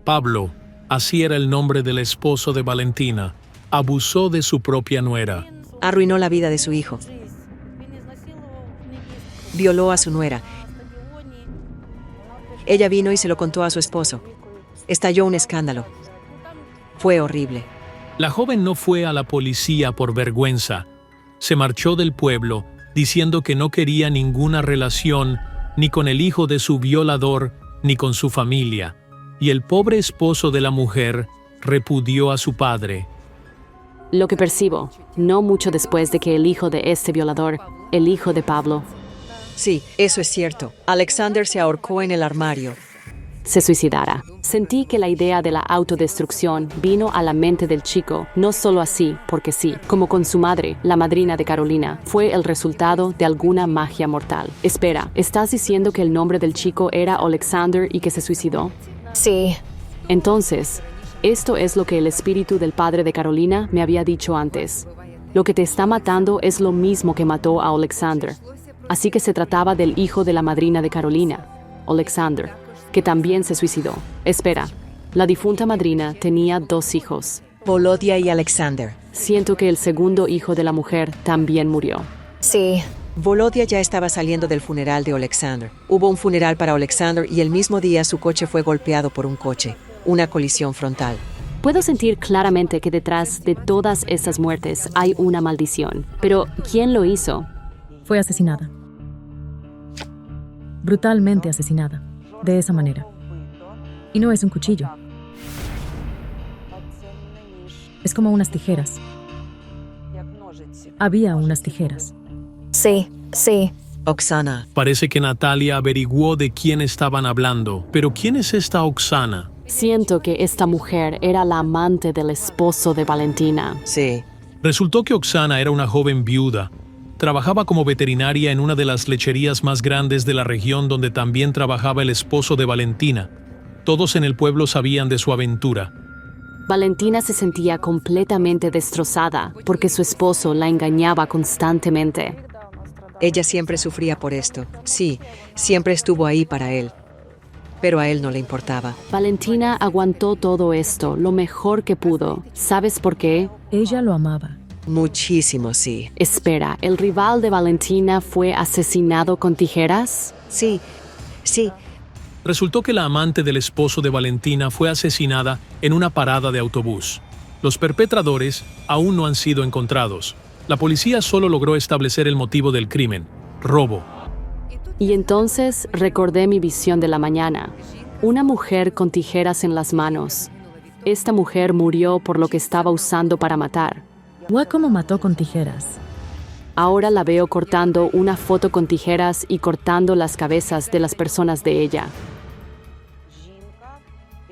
Pablo, así era el nombre del esposo de Valentina, abusó de su propia nuera. Arruinó la vida de su hijo. Violó a su nuera. Ella vino y se lo contó a su esposo. Estalló un escándalo. Fue horrible. La joven no fue a la policía por vergüenza. Se marchó del pueblo diciendo que no quería ninguna relación ni con el hijo de su violador ni con su familia. Y el pobre esposo de la mujer repudió a su padre. Lo que percibo, no mucho después de que el hijo de este violador, el hijo de Pablo, Sí, eso es cierto. Alexander se ahorcó en el armario. se suicidara. Sentí que la idea de la autodestrucción vino a la mente del chico, no solo así, porque sí, como con su madre, la madrina de Carolina, fue el resultado de alguna magia mortal. Espera, ¿estás diciendo que el nombre del chico era Alexander y que se suicidó? Sí, Entonces, esto es lo que el espíritu del padre de Carolina me había dicho antes. Lo que te está matando es lo mismo que mató a Alexander. Así que se trataba del hijo de la madrina de Carolina, Alexander, que también se suicidó. Espera, la difunta madrina tenía 2 hijos. Volodya y Alexander. Siento que el segundo hijo de la mujer también murió. sí. Volodya ya estaba saliendo del funeral de Alexander. Hubo un funeral para Alexander y el mismo día su coche fue golpeado por un coche. Una colisión frontal. Puedo sentir claramente que detrás de todas estas muertes hay una maldición. Pero, ¿quién lo hizo? Fue asesinada. Brutalmente asesinada. De esa manera. Y no es un cuchillo. Es como unas tijeras. Había unas tijeras. Sí. Oksana. Parece que Natalia averiguó de quién estaban hablando. Pero ¿quién es esta Oksana? Siento que esta mujer era la amante del esposo de Valentina. Sí. Resultó que Oksana era una joven viuda. Trabajaba como veterinaria en una de las lecherías más grandes de la región donde también trabajaba el esposo de Valentina. Todos en el pueblo sabían de su aventura. Valentina se sentía completamente destrozada porque su esposo la engañaba constantemente. Ella siempre sufría por esto. Sí, siempre estuvo ahí para él. Pero a él no le importaba. Valentina aguantó todo esto lo mejor que pudo. ¿Sabes por qué? Ella lo amaba. Muchísimo, sí. Espera, ¿el rival de Valentina fue asesinado con tijeras? Sí. Resultó que la amante del esposo de Valentina fue asesinada en una parada de autobús. Los perpetradores aún no han sido encontrados. La policía solo logró establecer el motivo del crimen: robo. Y entonces recordé mi visión de la mañana. Una mujer con tijeras en las manos. Esta mujer murió por lo que estaba usando para matar. Giacomo mató con tijeras. Ahora la veo cortando una foto con tijeras y cortando las cabezas de las personas de ella.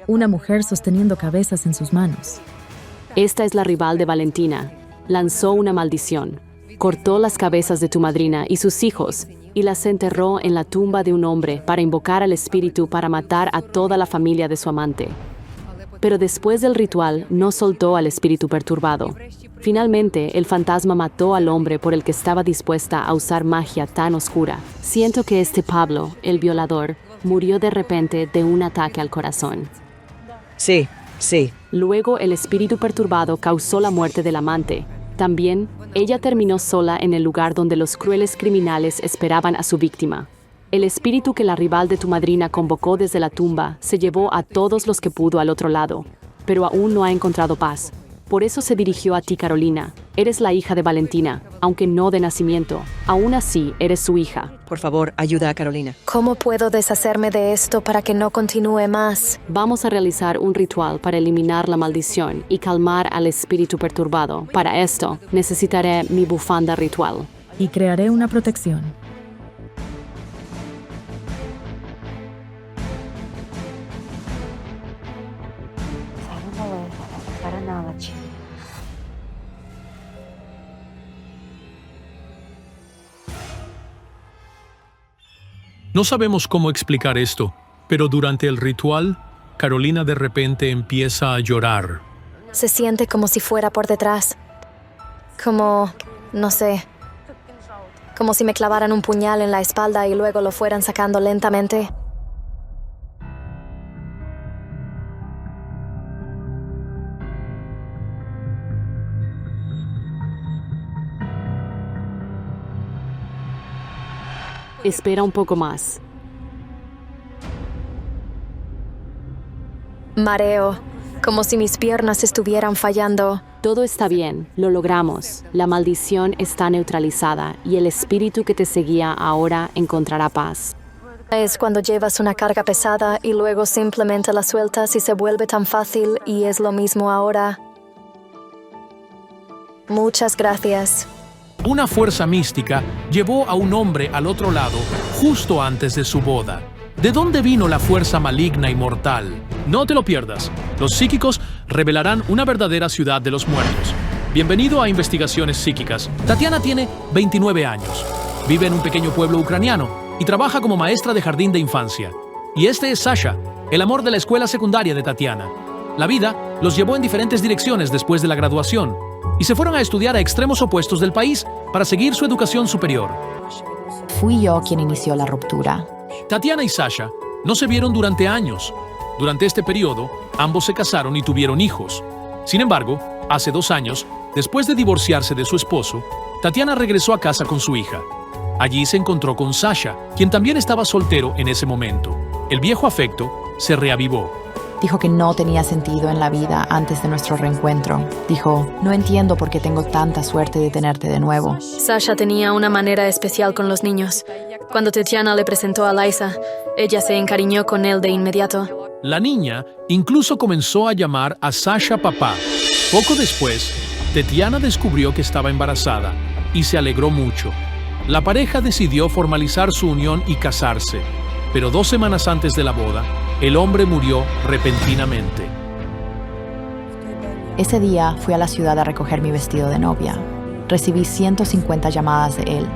Una mujer sosteniendo cabezas en sus manos. Esta es la rival de Valentina. Lanzó una maldición. Cortó las cabezas de tu madrina y sus hijos y las enterró en la tumba de un hombre para invocar al espíritu para matar a toda la familia de su amante. Pero después del ritual no soltó al espíritu perturbado. Finalmente, el fantasma mató al hombre por el que estaba dispuesta a usar magia tan oscura. Siento que este Pablo, el violador, murió de repente de un ataque al corazón. Sí. Luego, el espíritu perturbado causó la muerte del amante. También, ella terminó sola en el lugar donde los crueles criminales esperaban a su víctima. El espíritu que la rival de tu madrina convocó desde la tumba se llevó a todos los que pudo al otro lado, pero aún no ha encontrado paz. Por eso se dirigió a ti, Carolina. Eres la hija de Valentina, aunque no de nacimiento. Aún así, eres su hija. Por favor, ayuda a Carolina. ¿Cómo puedo deshacerme de esto para que no continúe más? Vamos a realizar un ritual para eliminar la maldición y calmar al espíritu perturbado. Para esto, necesitaré mi bufanda ritual. Y crearé una protección. No sabemos cómo explicar esto, pero durante el ritual, Carolina de repente empieza a llorar. Se siente como si fuera por detrás. Como, no sé, como si me clavaran un puñal en la espalda y luego lo fueran sacando lentamente. Espera un poco más. Mareo, como si mis piernas estuvieran fallando. Todo está bien, lo logramos. La maldición está neutralizada y el espíritu que te seguía ahora encontrará paz. Es cuando llevas una carga pesada y luego simplemente la sueltas y se vuelve tan fácil y es lo mismo ahora. Muchas gracias. Una fuerza mística llevó a un hombre al otro lado justo antes de su boda. ¿De dónde vino la fuerza maligna y mortal? No te lo pierdas. Los psíquicos revelarán una verdadera ciudad de los muertos. Bienvenido a Investigaciones Psíquicas. Tatiana tiene 29 años. Vive en un pequeño pueblo ucraniano y trabaja como maestra de jardín de infancia. Y este es Sasha, el amor de la escuela secundaria de Tatiana. La vida los llevó en diferentes direcciones después de la graduación y se fueron a estudiar a extremos opuestos del país para seguir su educación superior. Fui yo quien inició la ruptura. Tatiana y Sasha no se vieron durante años. Durante este periodo, ambos se casaron y tuvieron hijos. Sin embargo, hace 2 años, después de divorciarse de su esposo, Tatiana regresó a casa con su hija. Allí se encontró con Sasha, quien también estaba soltero en ese momento. El viejo afecto se reavivó. Dijo que no tenía sentido en la vida antes de nuestro reencuentro. Dijo, no entiendo por qué tengo tanta suerte de tenerte de nuevo. Sasha tenía una manera especial con los niños. Cuando Tatiana le presentó a Liza, ella se encariñó con él de inmediato. La niña incluso comenzó a llamar a Sasha papá. Poco después, Tatiana descubrió que estaba embarazada y se alegró mucho. La pareja decidió formalizar su unión y casarse, pero 2 semanas antes de la boda, el hombre murió repentinamente. Ese día fui a la ciudad a recoger mi vestido de novia. Recibí 150 llamadas de él.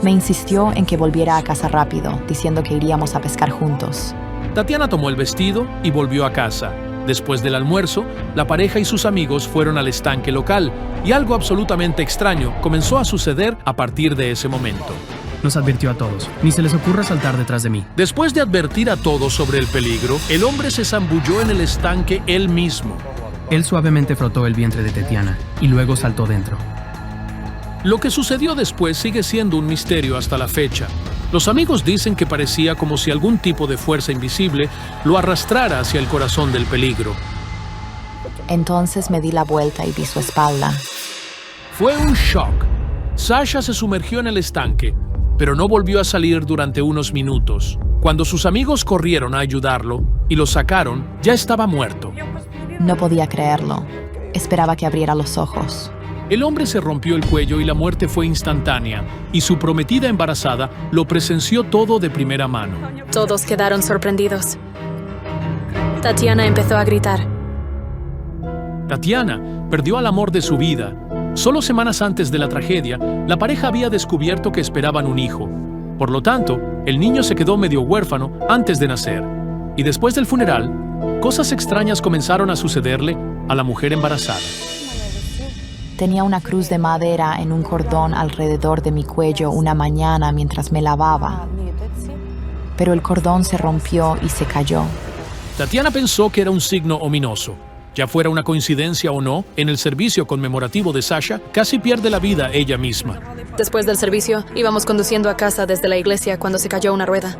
Me insistió en que volviera a casa rápido, diciendo que iríamos a pescar juntos. Tatiana tomó el vestido y volvió a casa. Después del almuerzo, la pareja y sus amigos fueron al estanque local y algo absolutamente extraño comenzó a suceder a partir de ese momento. Nos advirtió a todos, ni se les ocurra saltar detrás de mí. Después de advertir a todos sobre el peligro, el hombre se zambulló en el estanque él mismo. Él suavemente frotó el vientre de Tatiana y luego saltó dentro. Lo que sucedió después sigue siendo un misterio hasta la fecha. Los amigos dicen que parecía como si algún tipo de fuerza invisible lo arrastrara hacia el corazón del peligro. Entonces me di la vuelta y vi su espalda. Fue un shock. Sasha se sumergió en el estanque, pero no volvió a salir durante unos minutos. Cuando sus amigos corrieron a ayudarlo y lo sacaron, ya estaba muerto. No podía creerlo. Esperaba que abriera los ojos. El hombre se rompió el cuello y la muerte fue instantánea, y su prometida embarazada lo presenció todo de primera mano. Todos quedaron sorprendidos. Tatiana empezó a gritar. Tatiana perdió al amor de su vida. Solo semanas antes de la tragedia, la pareja había descubierto que esperaban un hijo. Por lo tanto, el niño se quedó medio huérfano antes de nacer. Y después del funeral, cosas extrañas comenzaron a sucederle a la mujer embarazada. Tenía una cruz de madera en un cordón alrededor de mi cuello una mañana mientras me lavaba. Pero el cordón se rompió y se cayó. Tatiana pensó que era un signo ominoso. Ya fuera una coincidencia o no, en el servicio conmemorativo de Sasha, casi pierde la vida ella misma. Después del servicio, íbamos conduciendo a casa desde la iglesia cuando se cayó una rueda.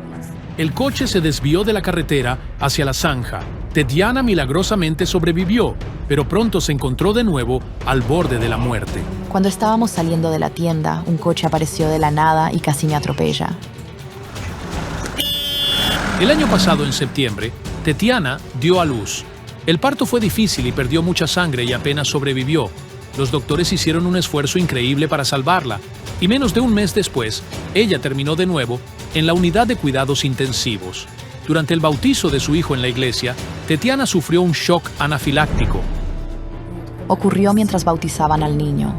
El coche se desvió de la carretera hacia la zanja. Tatiana milagrosamente sobrevivió, pero pronto se encontró de nuevo al borde de la muerte. Cuando estábamos saliendo de la tienda, un coche apareció de la nada y casi me atropella. El año pasado, en septiembre, Tatiana dio a luz. El parto fue difícil y perdió mucha sangre y apenas sobrevivió. Los doctores hicieron un esfuerzo increíble para salvarla, y menos de un mes después, ella terminó de nuevo en la unidad de cuidados intensivos. Durante el bautizo de su hijo en la iglesia, Tatiana sufrió un shock anafiláctico. Ocurrió mientras bautizaban al niño.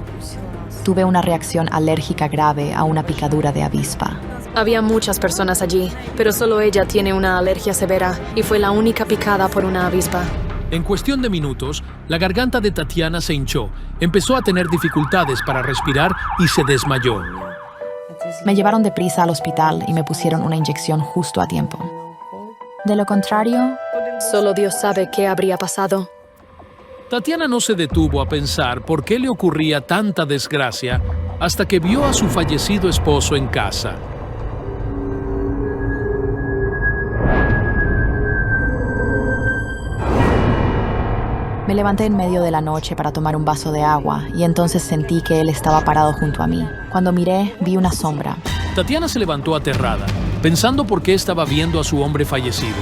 Tuve una reacción alérgica grave a una picadura de avispa. Había muchas personas allí, pero solo ella tiene una alergia severa y fue la única picada por una avispa. En cuestión de minutos, la garganta de Tatiana se hinchó, empezó a tener dificultades para respirar y se desmayó. Me llevaron deprisa al hospital y me pusieron una inyección justo a tiempo. De lo contrario, Solo Dios sabe qué habría pasado. Tatiana no se detuvo a pensar por qué le ocurría tanta desgracia hasta que vio a su fallecido esposo en casa. me levanté en medio de la noche para tomar un vaso de agua y entonces sentí que él estaba parado junto a mí. Cuando miré, vi una sombra. Tatiana se levantó aterrada, pensando por qué estaba viendo a su hombre fallecido.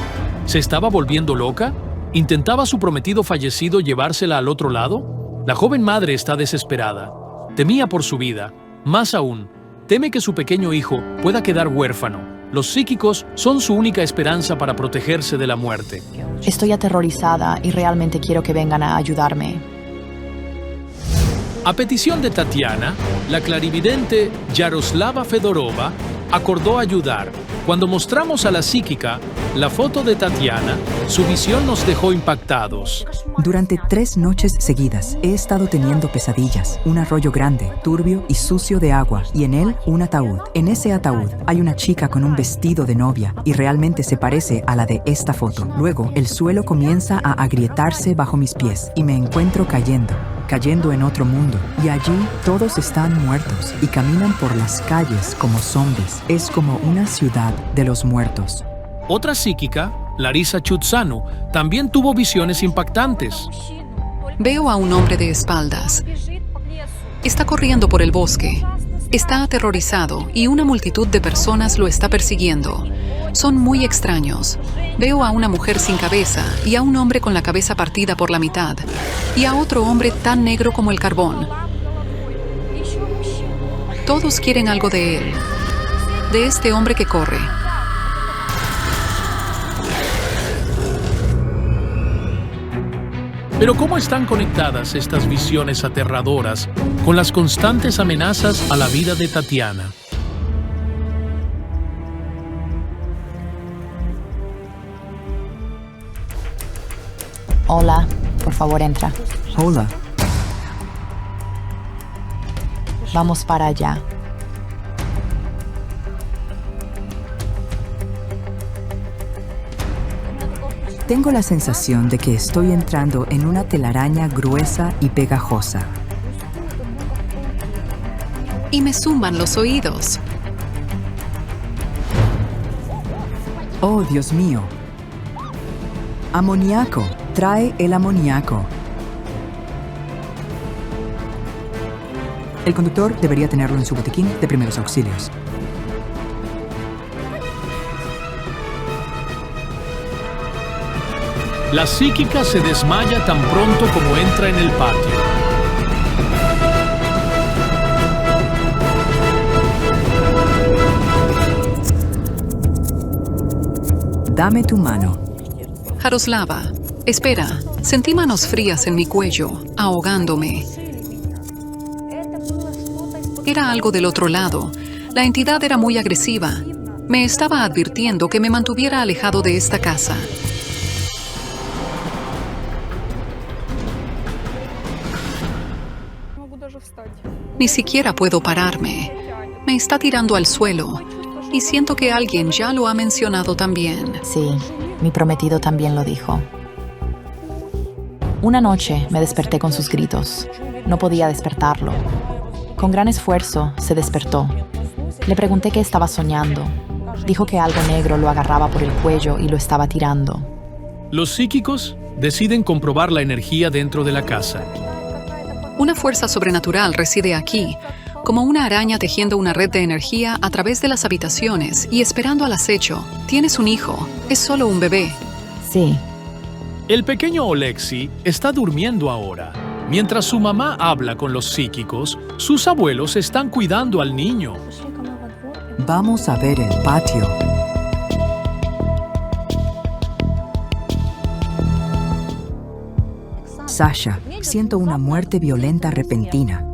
¿Se estaba volviendo loca? ¿Intentaba su prometido fallecido llevársela al otro lado? La joven madre está desesperada. Temía por su vida. Más aún, teme que su pequeño hijo pueda quedar huérfano. Los psíquicos son su única esperanza para protegerse de la muerte. Estoy aterrorizada y realmente quiero que vengan a ayudarme. A petición de Tatiana, la clarividente Yaroslava Fedorova acordó ayudar. Cuando mostramos a la psíquica la foto de Tatiana, su visión nos dejó impactados. Durante 3 noches seguidas he estado teniendo pesadillas. Un arroyo grande, turbio y sucio de agua, y en él un ataúd. En ese ataúd hay una chica con un vestido de novia y realmente se parece a la de esta foto. Luego, el suelo comienza a agrietarse bajo mis pies y me encuentro cayendo en otro mundo. Y allí todos están muertos y caminan por las calles como zombies. Es como una ciudad de los muertos. Otra psíquica, Larisa Chutzanu, también tuvo visiones impactantes. Veo a un hombre de espaldas. Está corriendo por el bosque. Está aterrorizado y una multitud de personas lo está persiguiendo. Son muy extraños. Veo a una mujer sin cabeza y a un hombre con la cabeza partida por la mitad y a otro hombre tan negro como el carbón. Todos quieren algo de él, de este hombre que corre. Pero ¿cómo están conectadas estas visiones aterradoras con las constantes amenazas a la vida de Tatiana? Hola, por favor entra. Hola. Vamos para allá. Tengo la sensación de que estoy entrando en una telaraña gruesa y pegajosa. Y me zumban los oídos. Oh, Dios mío. Amoníaco. Trae el amoníaco. El conductor debería tenerlo en su botiquín de primeros auxilios. La psíquica se desmaya tan pronto como entra en el patio. Dame tu mano. Jaroslava, espera. Sentí manos frías en mi cuello, ahogándome. Era algo del otro lado. La entidad era muy agresiva. Me estaba advirtiendo que me mantuviera alejado de esta casa. Ni siquiera puedo pararme. Me está tirando al suelo. Y siento que alguien ya lo ha mencionado también. Sí, mi prometido también lo dijo. Una noche me desperté con sus gritos. No podía despertarlo. Con gran esfuerzo se despertó. Le pregunté qué estaba soñando. Dijo que algo negro lo agarraba por el cuello y lo estaba tirando. Los psíquicos deciden comprobar la energía dentro de la casa. Una fuerza sobrenatural reside aquí, como una araña tejiendo una red de energía a través de las habitaciones y esperando al acecho. Tienes un hijo, es solo un bebé. Sí. El pequeño Oleksiy está durmiendo ahora. Mientras su mamá habla con los psíquicos, sus abuelos están cuidando al niño. Vamos a ver el patio. Sasha, siento una muerte violenta repentina.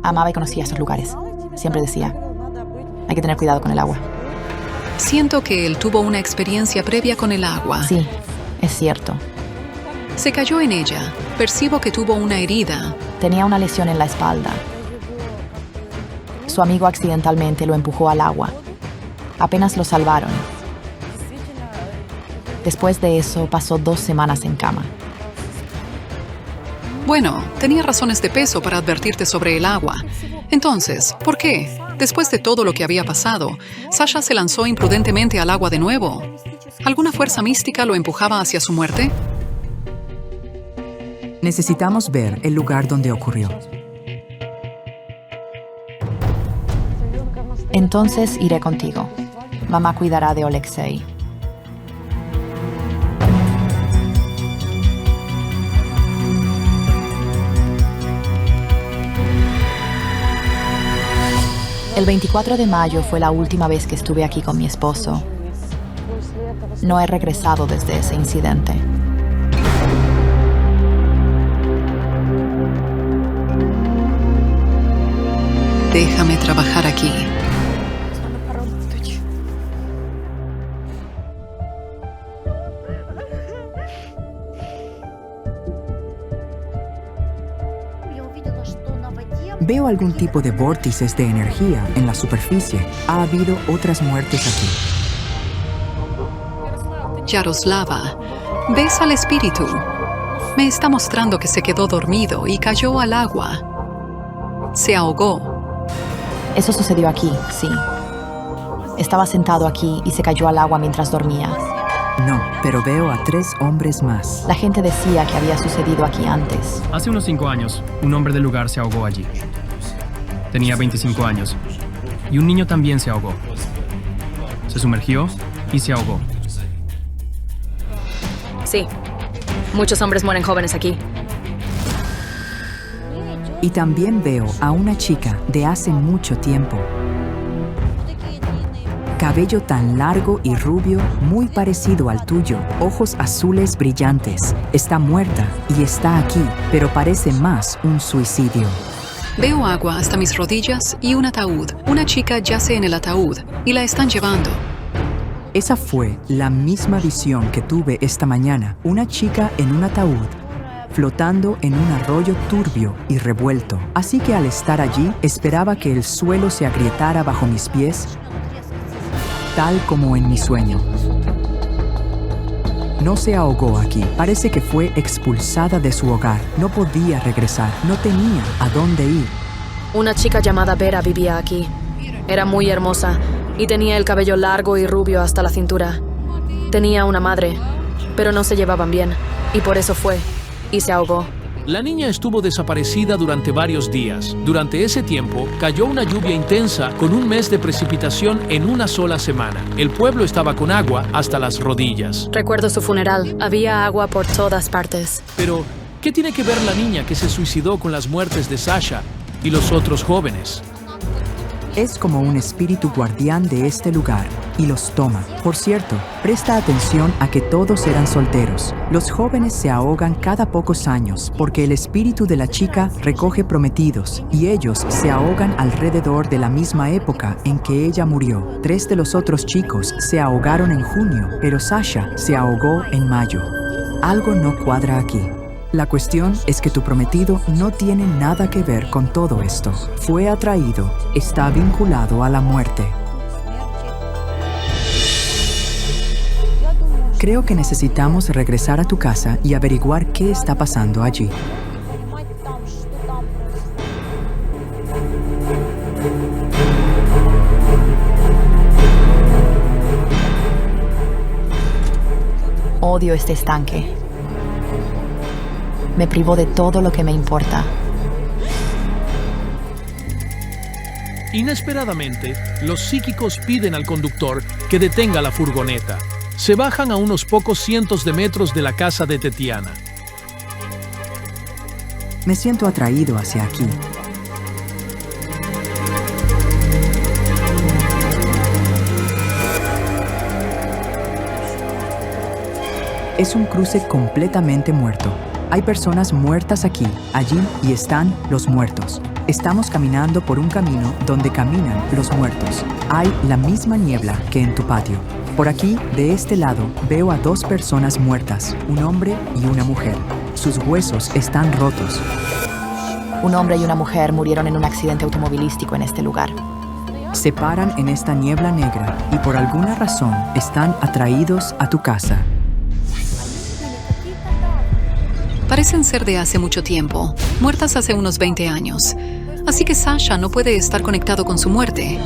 Amaba y conocía estos lugares. Siempre decía, hay que tener cuidado con el agua. Siento que él tuvo una experiencia previa con el agua. Sí, es cierto. Se cayó en ella. Percibo que tuvo una herida. Tenía una lesión en la espalda. Su amigo accidentalmente lo empujó al agua. Apenas lo salvaron. Después de eso, pasó 2 semanas en cama. Bueno, tenía razones de peso para advertirte sobre el agua. Entonces, ¿por qué? Después de todo lo que había pasado, Sasha se lanzó imprudentemente al agua de nuevo. ¿Alguna fuerza mística lo empujaba hacia su muerte? Necesitamos ver el lugar donde ocurrió. Entonces iré contigo. Mamá cuidará de Alexei. El 24 de mayo fue la última vez que estuve aquí con mi esposo. No he regresado desde ese incidente. Déjame trabajar aquí. Veo algún tipo de vórtices de energía en la superficie. Ha habido otras muertes aquí. Yaroslava, ¿ves al espíritu? Me está mostrando que se quedó dormido y cayó al agua. Se ahogó. Eso sucedió aquí, sí. Estaba sentado aquí y se cayó al agua mientras dormía. No, pero veo a 3 hombres más. La gente decía que había sucedido aquí antes. Hace unos 5 años, un hombre del lugar se ahogó allí. Tenía 25 años. Y un niño también se ahogó. Se sumergió y se ahogó. Sí. Muchos hombres mueren jóvenes aquí. Y también veo a una chica de hace mucho tiempo. Cabello tan largo y rubio, muy parecido al tuyo. Ojos azules brillantes. Está muerta y está aquí, pero parece más un suicidio. Veo agua hasta mis rodillas y un ataúd. Una chica yace en el ataúd y la están llevando. Esa fue la misma visión que tuve esta mañana. Una chica en un ataúd, flotando en un arroyo turbio y revuelto. Así que al estar allí, esperaba que el suelo se agrietara bajo mis pies, tal como en mi sueño. No se ahogó aquí. Parece que fue expulsada de su hogar. No podía regresar. No tenía a dónde ir. Una chica llamada Vera vivía aquí. Era muy hermosa y tenía el cabello largo y rubio hasta la cintura. Tenía una madre, pero no se llevaban bien, y por eso fue, y se ahogó. La niña estuvo desaparecida durante varios días. Durante ese tiempo, cayó una lluvia intensa con un mes de precipitación en una sola semana. El pueblo estaba con agua hasta las rodillas. Recuerdo su funeral. Había agua por todas partes. Pero, ¿qué tiene que ver la niña que se suicidó con las muertes de Sasha y los otros jóvenes? Es como un espíritu guardián de este lugar y los toma. Por cierto, presta atención a que todos eran solteros. Los jóvenes se ahogan cada pocos años porque el espíritu de la chica recoge prometidos y ellos se ahogan alrededor de la misma época en que ella murió. 3 de los otros chicos se ahogaron en junio, pero Sasha se ahogó en mayo. Algo no cuadra aquí. La cuestión es que tu prometido no tiene nada que ver con todo esto. Fue atraído, está vinculado a la muerte. Creo que necesitamos regresar a tu casa y averiguar qué está pasando allí. Odio este estanque. Me privó de todo lo que me importa. Inesperadamente, los psíquicos piden al conductor que detenga la furgoneta. Se bajan a unos pocos cientos de metros de la casa de Tetiana. Me siento atraído hacia aquí. Es un cruce completamente muerto. Hay personas muertas aquí, allí y están los muertos. Estamos caminando por un camino donde caminan los muertos. Hay la misma niebla que en tu patio. Por aquí, de este lado, veo a 2 personas muertas, un hombre y una mujer. Sus huesos están rotos. Un hombre y una mujer murieron en un accidente automovilístico en este lugar. Se paran en esta niebla negra y por alguna razón están atraídos a tu casa. Parecen ser de hace mucho tiempo, muertas hace unos 20 años. Así que Sasha no puede estar conectado con su muerte.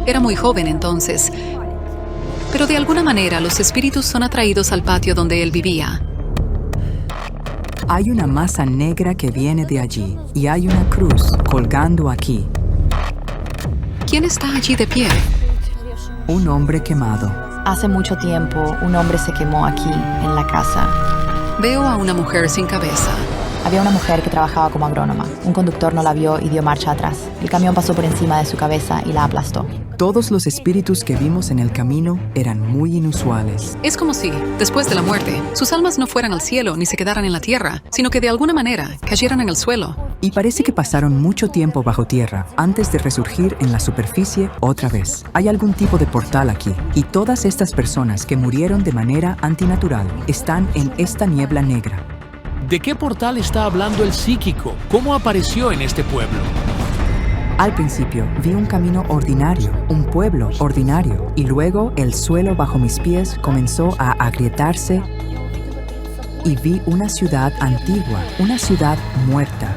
Era muy joven entonces. Pero de alguna manera los espíritus son atraídos al patio donde él vivía. Hay una masa negra que viene de allí y hay una cruz colgando aquí. ¿Quién está allí de pie? Un hombre quemado. Hace mucho tiempo, un hombre se quemó aquí, en la casa. Veo a una mujer sin cabeza. Había una mujer que trabajaba como agrónoma. Un conductor no la vio y dio marcha atrás. El camión pasó por encima de su cabeza y la aplastó. Todos los espíritus que vimos en el camino eran muy inusuales. Es como si, después de la muerte, sus almas no fueran al cielo ni se quedaran en la tierra, sino que de alguna manera cayeran en el suelo. Y parece que pasaron mucho tiempo bajo tierra antes de resurgir en la superficie otra vez. Hay algún tipo de portal aquí, y todas estas personas que murieron de manera antinatural están en esta niebla negra. ¿De qué portal está hablando el psíquico? ¿Cómo apareció en este pueblo? Al principio vi un camino ordinario, un pueblo ordinario, y luego el suelo bajo mis pies comenzó a agrietarse y vi una ciudad antigua, una ciudad muerta.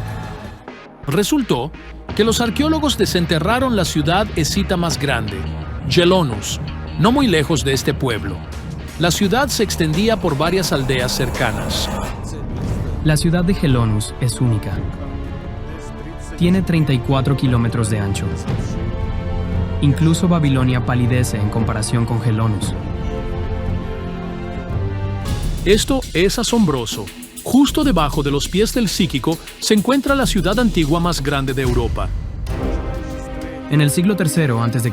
Resultó que los arqueólogos desenterraron la ciudad escita más grande, Gelonus, no muy lejos de este pueblo. La ciudad se extendía por varias aldeas cercanas. La ciudad de Gelonus es única. Tiene 34 kilómetros de ancho. Incluso Babilonia palidece en comparación con Gelonus. Esto es asombroso. Justo debajo de los pies del psíquico se encuentra la ciudad antigua más grande de Europa. En el siglo III a.C.,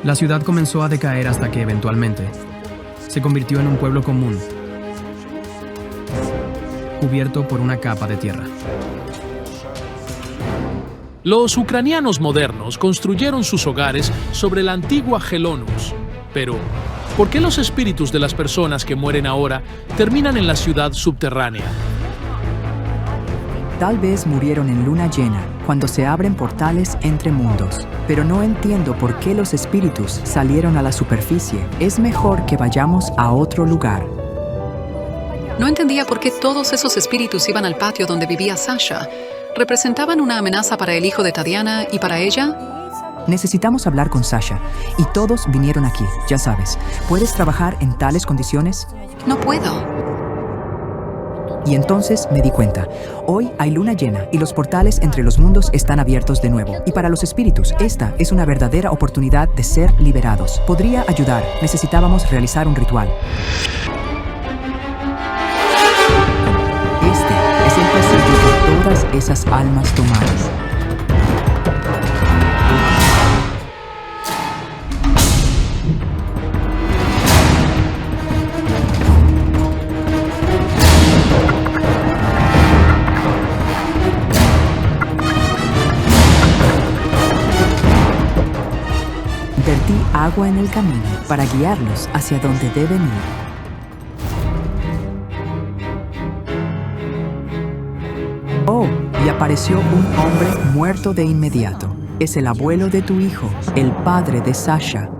la ciudad comenzó a decaer hasta que eventualmente se convirtió en un pueblo común, cubierto por una capa de tierra. Los ucranianos modernos construyeron sus hogares sobre la antigua Gelonus. Pero, ¿por qué los espíritus de las personas que mueren ahora terminan en la ciudad subterránea? Tal vez murieron en luna llena, cuando se abren portales entre mundos. Pero no entiendo por qué los espíritus salieron a la superficie. Es mejor que vayamos a otro lugar. No entendía por qué todos esos espíritus iban al patio donde vivía Sasha. ¿Representaban una amenaza para el hijo de Tatiana y para ella? Necesitamos hablar con Sasha. Y todos vinieron aquí, ya sabes. ¿Puedes trabajar en tales condiciones? No puedo. Y entonces me di cuenta. Hoy hay luna llena y los portales entre los mundos están abiertos de nuevo. Y para los espíritus, esta es una verdadera oportunidad de ser liberados. Podría ayudar. Necesitábamos realizar un ritual. Este es el pasillo de todas esas almas tomadas. Vertí agua en el camino para guiarlos hacia donde deben ir. Oh, y apareció un hombre muerto de inmediato. Es el abuelo de tu hijo, el padre de Sasha.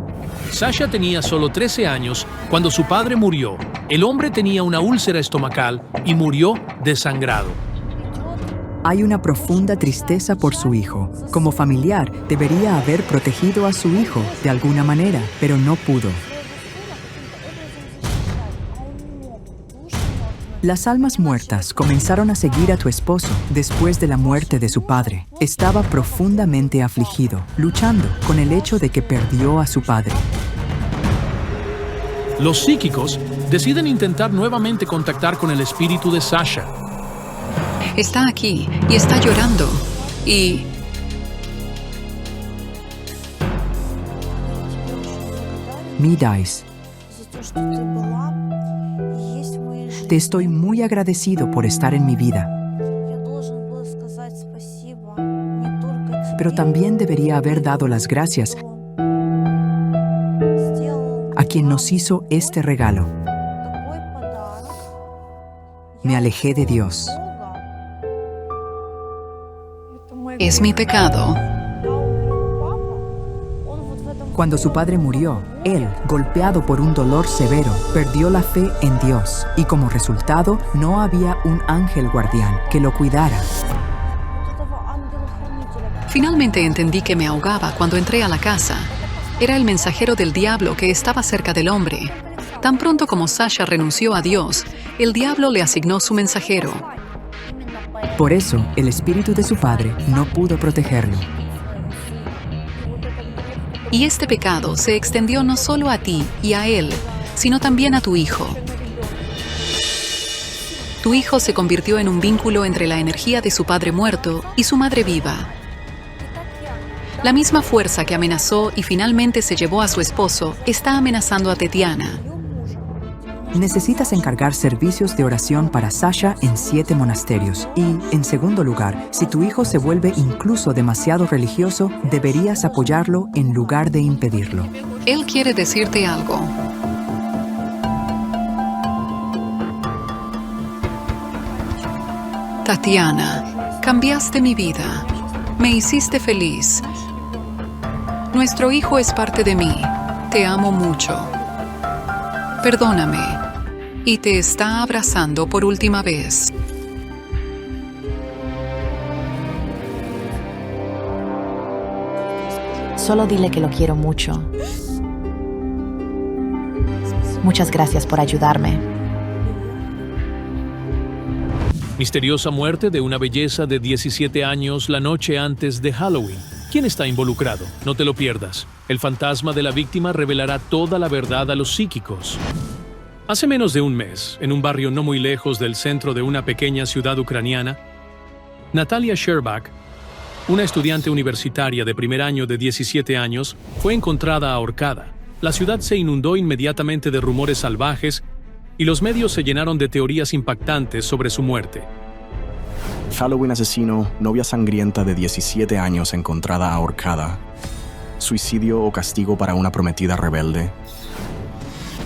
Sasha tenía solo 13 años cuando su padre murió. El hombre tenía una úlcera estomacal y murió desangrado. Hay una profunda tristeza por su hijo. Como familiar, debería haber protegido a su hijo de alguna manera, pero no pudo. Las almas muertas comenzaron a seguir a tu esposo después de la muerte de su padre. Estaba profundamente afligido, luchando con el hecho de que perdió a su padre. Los psíquicos deciden intentar nuevamente contactar con el espíritu de Sasha. Está aquí y está llorando. Y... Midas, te estoy muy agradecido por estar en mi vida. Pero también debería haber dado las gracias a quien nos hizo este regalo. Me alejé de Dios. Es mi pecado. Cuando su padre murió, él, golpeado por un dolor severo, perdió la fe en Dios y como resultado no había un ángel guardián que lo cuidara. Finalmente entendí que me ahogaba cuando entré a la casa. Era el mensajero del diablo que estaba cerca del hombre. Tan pronto como Sasha renunció a Dios, el diablo le asignó su mensajero. Por eso, el espíritu de su padre no pudo protegerlo. Y este pecado se extendió no solo a ti y a él, sino también a tu hijo. Tu hijo se convirtió en un vínculo entre la energía de su padre muerto y su madre viva. La misma fuerza que amenazó y finalmente se llevó a su esposo está amenazando a Tetiana. Necesitas encargar servicios de oración para Sasha en 7 monasterios. Y, en segundo lugar, si tu hijo se vuelve incluso demasiado religioso, deberías apoyarlo en lugar de impedirlo. Él quiere decirte algo. Tatiana, cambiaste mi vida. Me hiciste feliz. Nuestro hijo es parte de mí. Te amo mucho. Perdóname. Y te está abrazando por última vez. Solo dile que lo quiero mucho. Muchas gracias por ayudarme. Misteriosa muerte de una belleza de 17 años la noche antes de Halloween. ¿Quién está involucrado? No te lo pierdas. El fantasma de la víctima revelará toda la verdad a los psíquicos. Hace menos de un mes, en un barrio no muy lejos del centro de una pequeña ciudad ucraniana, Natalia Sherbak, una estudiante universitaria de primer año de 17 años, fue encontrada ahorcada. La ciudad se inundó inmediatamente de rumores salvajes y los medios se llenaron de teorías impactantes sobre su muerte. Halloween asesino, novia sangrienta de 17 años encontrada ahorcada. Suicidio o castigo para una prometida rebelde.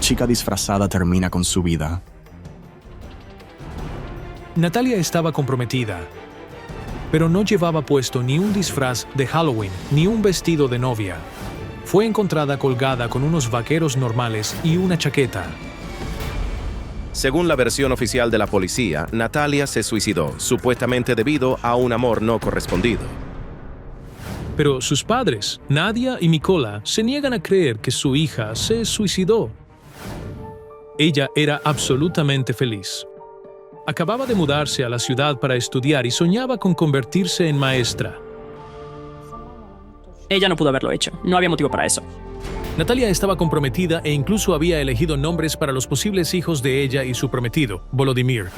Chica disfrazada termina con su vida. Natalia estaba comprometida, pero no llevaba puesto ni un disfraz de Halloween ni un vestido de novia. Fue encontrada colgada con unos vaqueros normales y una chaqueta. Según la versión oficial de la policía, Natalia se suicidó, supuestamente debido a un amor no correspondido. Pero sus padres, Nadia y Mikola, se niegan a creer que su hija se suicidó. Ella era absolutamente feliz. Acababa de mudarse a la ciudad para estudiar y soñaba con convertirse en maestra. Ella no pudo haberlo hecho. No había motivo para eso. Natalia estaba comprometida e incluso había elegido nombres para los posibles hijos de ella y su prometido, Volodymyr.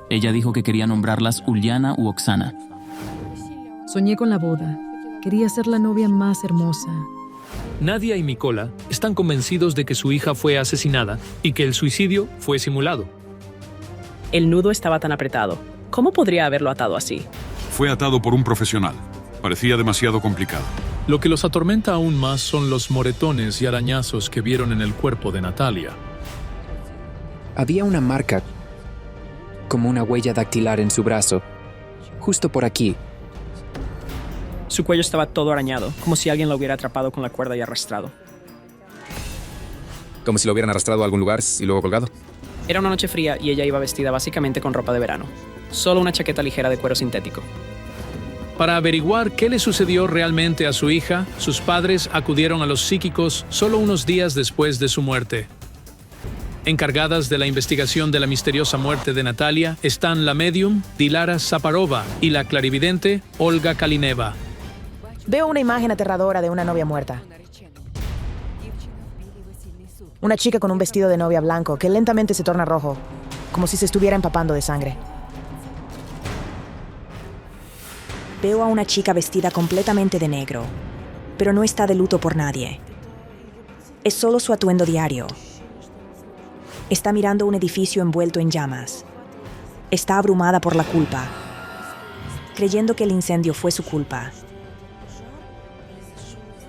Ella dijo que quería nombrarlas Uliana u Oksana. Soñé con la boda. Quería ser la novia más hermosa. Nadia y Mikola están convencidos de que su hija fue asesinada y que el suicidio fue simulado. El nudo estaba tan apretado. ¿Cómo podría haberlo atado así? Fue atado por un profesional. Parecía demasiado complicado. Lo que los atormenta aún más son los moretones y arañazos que vieron en el cuerpo de Natalia. Había una marca, como una huella dactilar en su brazo, justo por aquí. Su cuello estaba todo arañado, como si alguien lo hubiera atrapado con la cuerda y arrastrado. ¿Como si lo hubieran arrastrado a algún lugar y luego colgado? Era una noche fría y ella iba vestida básicamente con ropa de verano. Solo una chaqueta ligera de cuero sintético. Para averiguar qué le sucedió realmente a su hija, sus padres acudieron a los psíquicos solo unos días después de su muerte. Encargadas de la investigación de la misteriosa muerte de Natalia están la medium Dilara Zaparova y la clarividente Olga Kalineva. Veo una imagen aterradora de una novia muerta. Una chica con un vestido de novia blanco que lentamente se torna rojo, como si se estuviera empapando de sangre. Veo a una chica vestida completamente de negro, pero no está de luto por nadie. Es solo su atuendo diario. Está mirando un edificio envuelto en llamas. Está abrumada por la culpa, creyendo que el incendio fue su culpa.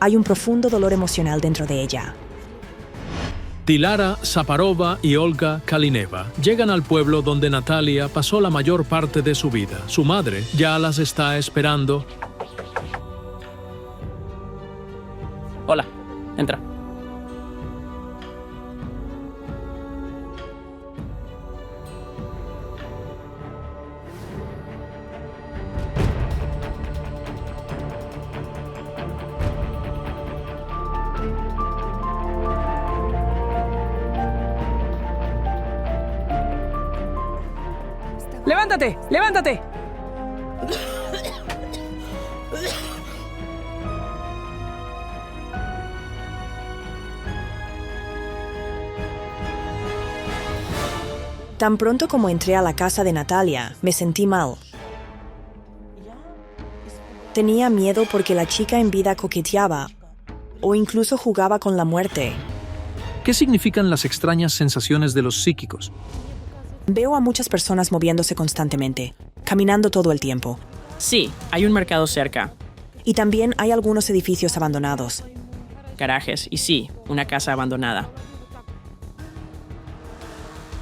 Hay un profundo dolor emocional dentro de ella. Dilara Zaparova y Olga Kalineva llegan al pueblo donde Natalia pasó la mayor parte de su vida. Su madre ya las está esperando. Hola, entra. ¡Levántate! ¡Levántate! Tan pronto como entré a la casa de Natalia, me sentí mal. Tenía miedo porque la chica en vida coqueteaba o incluso jugaba con la muerte. ¿Qué significan las extrañas sensaciones de los psíquicos? Veo a muchas personas moviéndose constantemente, caminando todo el tiempo. Sí, hay un mercado cerca. Y también hay algunos edificios abandonados. Garajes y sí, una casa abandonada.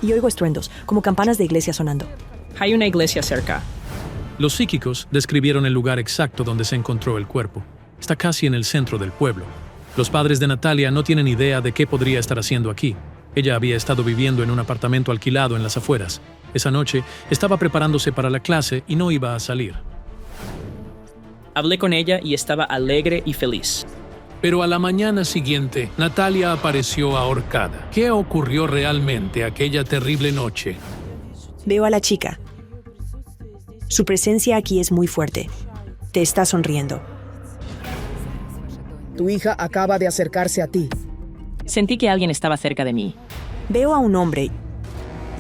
Y oigo estruendos, como campanas de iglesia sonando. Hay una iglesia cerca. Los psíquicos describieron el lugar exacto donde se encontró el cuerpo. Está casi en el centro del pueblo. Los padres de Natalia no tienen idea de qué podría estar haciendo aquí. Ella había estado viviendo en un apartamento alquilado en las afueras. Esa noche estaba preparándose para la clase y no iba a salir. Hablé con ella y estaba alegre y feliz. Pero a la mañana siguiente, Natalia apareció ahorcada. ¿Qué ocurrió realmente aquella terrible noche? Veo a la chica. Su presencia aquí es muy fuerte. Te está sonriendo. Tu hija acaba de acercarse a ti. Sentí que alguien estaba cerca de mí. Veo a un hombre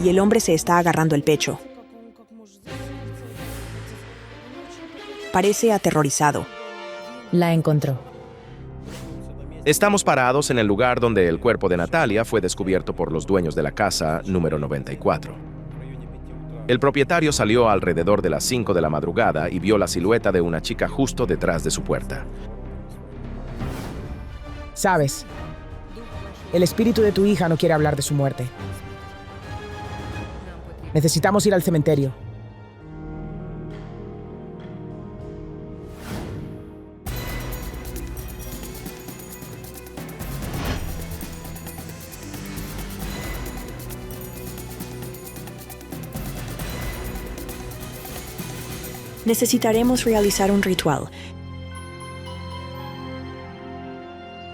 y el hombre se está agarrando el pecho. Parece aterrorizado. La encontró. Estamos parados en el lugar donde el cuerpo de Natalia fue descubierto por los dueños de la casa número 94. El propietario salió alrededor de las 5 de la madrugada y vio la silueta de una chica justo detrás de su puerta. ¿Sabes? El espíritu de tu hija no quiere hablar de su muerte. Necesitamos ir al cementerio. Necesitaremos realizar un ritual.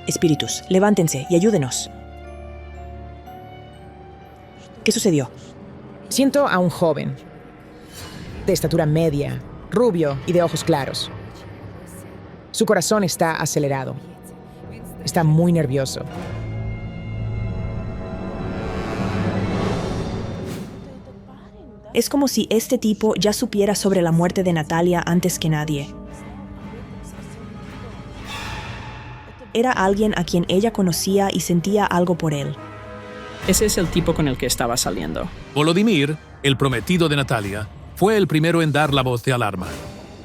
Espíritus, levántense y ayúdenos. ¿Qué sucedió? Siento a un joven, de estatura media, rubio y de ojos claros. Su corazón está acelerado. Está muy nervioso. Es como si este tipo ya supiera sobre la muerte de Natalia antes que nadie. Era alguien a quien ella conocía y sentía algo por él. Ese es el tipo con el que estaba saliendo. Volodymyr, el prometido de Natalia, fue el primero en dar la voz de alarma.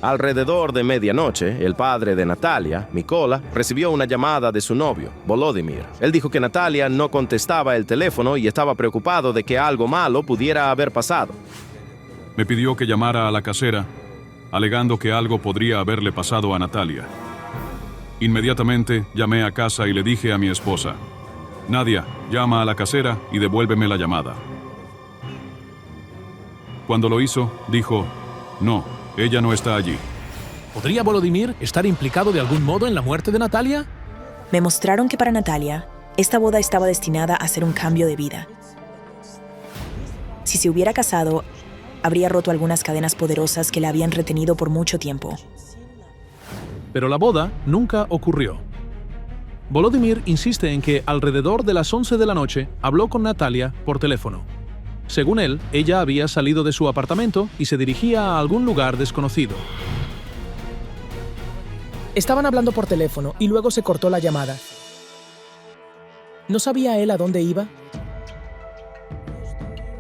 Alrededor de medianoche, el padre de Natalia, Mykola, recibió una llamada de su novio, Volodymyr. Él dijo que Natalia no contestaba el teléfono y estaba preocupado de que algo malo pudiera haber pasado. Me pidió que llamara a la casera, alegando que algo podría haberle pasado a Natalia. Inmediatamente llamé a casa y le dije a mi esposa: Nadia, llama a la casera y devuélveme la llamada. Cuando lo hizo, dijo: no, ella no está allí. ¿Podría Volodymyr estar implicado de algún modo en la muerte de Natalia? Me mostraron que para Natalia, esta boda estaba destinada a ser un cambio de vida. Si se hubiera casado, habría roto algunas cadenas poderosas que la habían retenido por mucho tiempo. Pero la boda nunca ocurrió. Volodymyr insiste en que alrededor de las 11 de la noche habló con Natalia por teléfono. Según él, ella había salido de su apartamento y se dirigía a algún lugar desconocido. Estaban hablando por teléfono y luego se cortó la llamada. ¿No sabía él a dónde iba?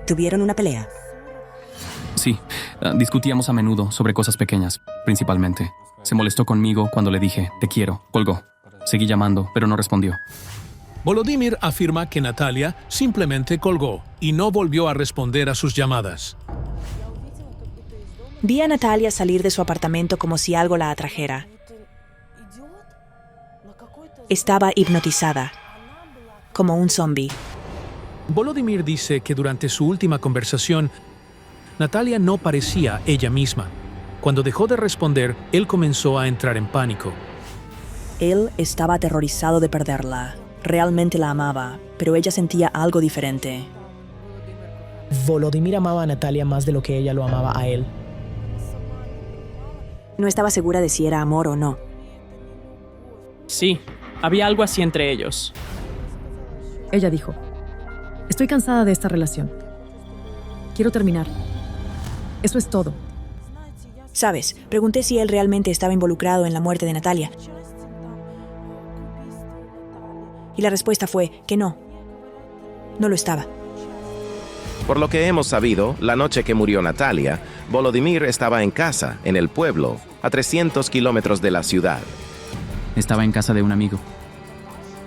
¿Tuvieron una pelea? Sí, discutíamos a menudo sobre cosas pequeñas, principalmente. Se molestó conmigo cuando le dije, te quiero, colgó. Seguí llamando, pero no respondió. Volodymyr afirma que Natalia simplemente colgó y no volvió a responder a sus llamadas. Vi a Natalia salir de su apartamento como si algo la atrajera. Estaba hipnotizada, como un zombi. Volodymyr dice que durante su última conversación, Natalia no parecía ella misma. Cuando dejó de responder, él comenzó a entrar en pánico. Él estaba aterrorizado de perderla. Realmente la amaba, pero ella sentía algo diferente. Volodymyr amaba a Natalia más de lo que ella lo amaba a él. No estaba segura de si era amor o no. Sí, había algo así entre ellos. Ella dijo, estoy cansada de esta relación. Quiero terminar. Eso es todo. Sabes, pregunté si él realmente estaba involucrado en la muerte de Natalia. Y la respuesta fue que no. No lo estaba. Por lo que hemos sabido, la noche que murió Natalia, Volodymyr estaba en casa, en el pueblo, a 300 kilómetros de la ciudad. Estaba en casa de un amigo.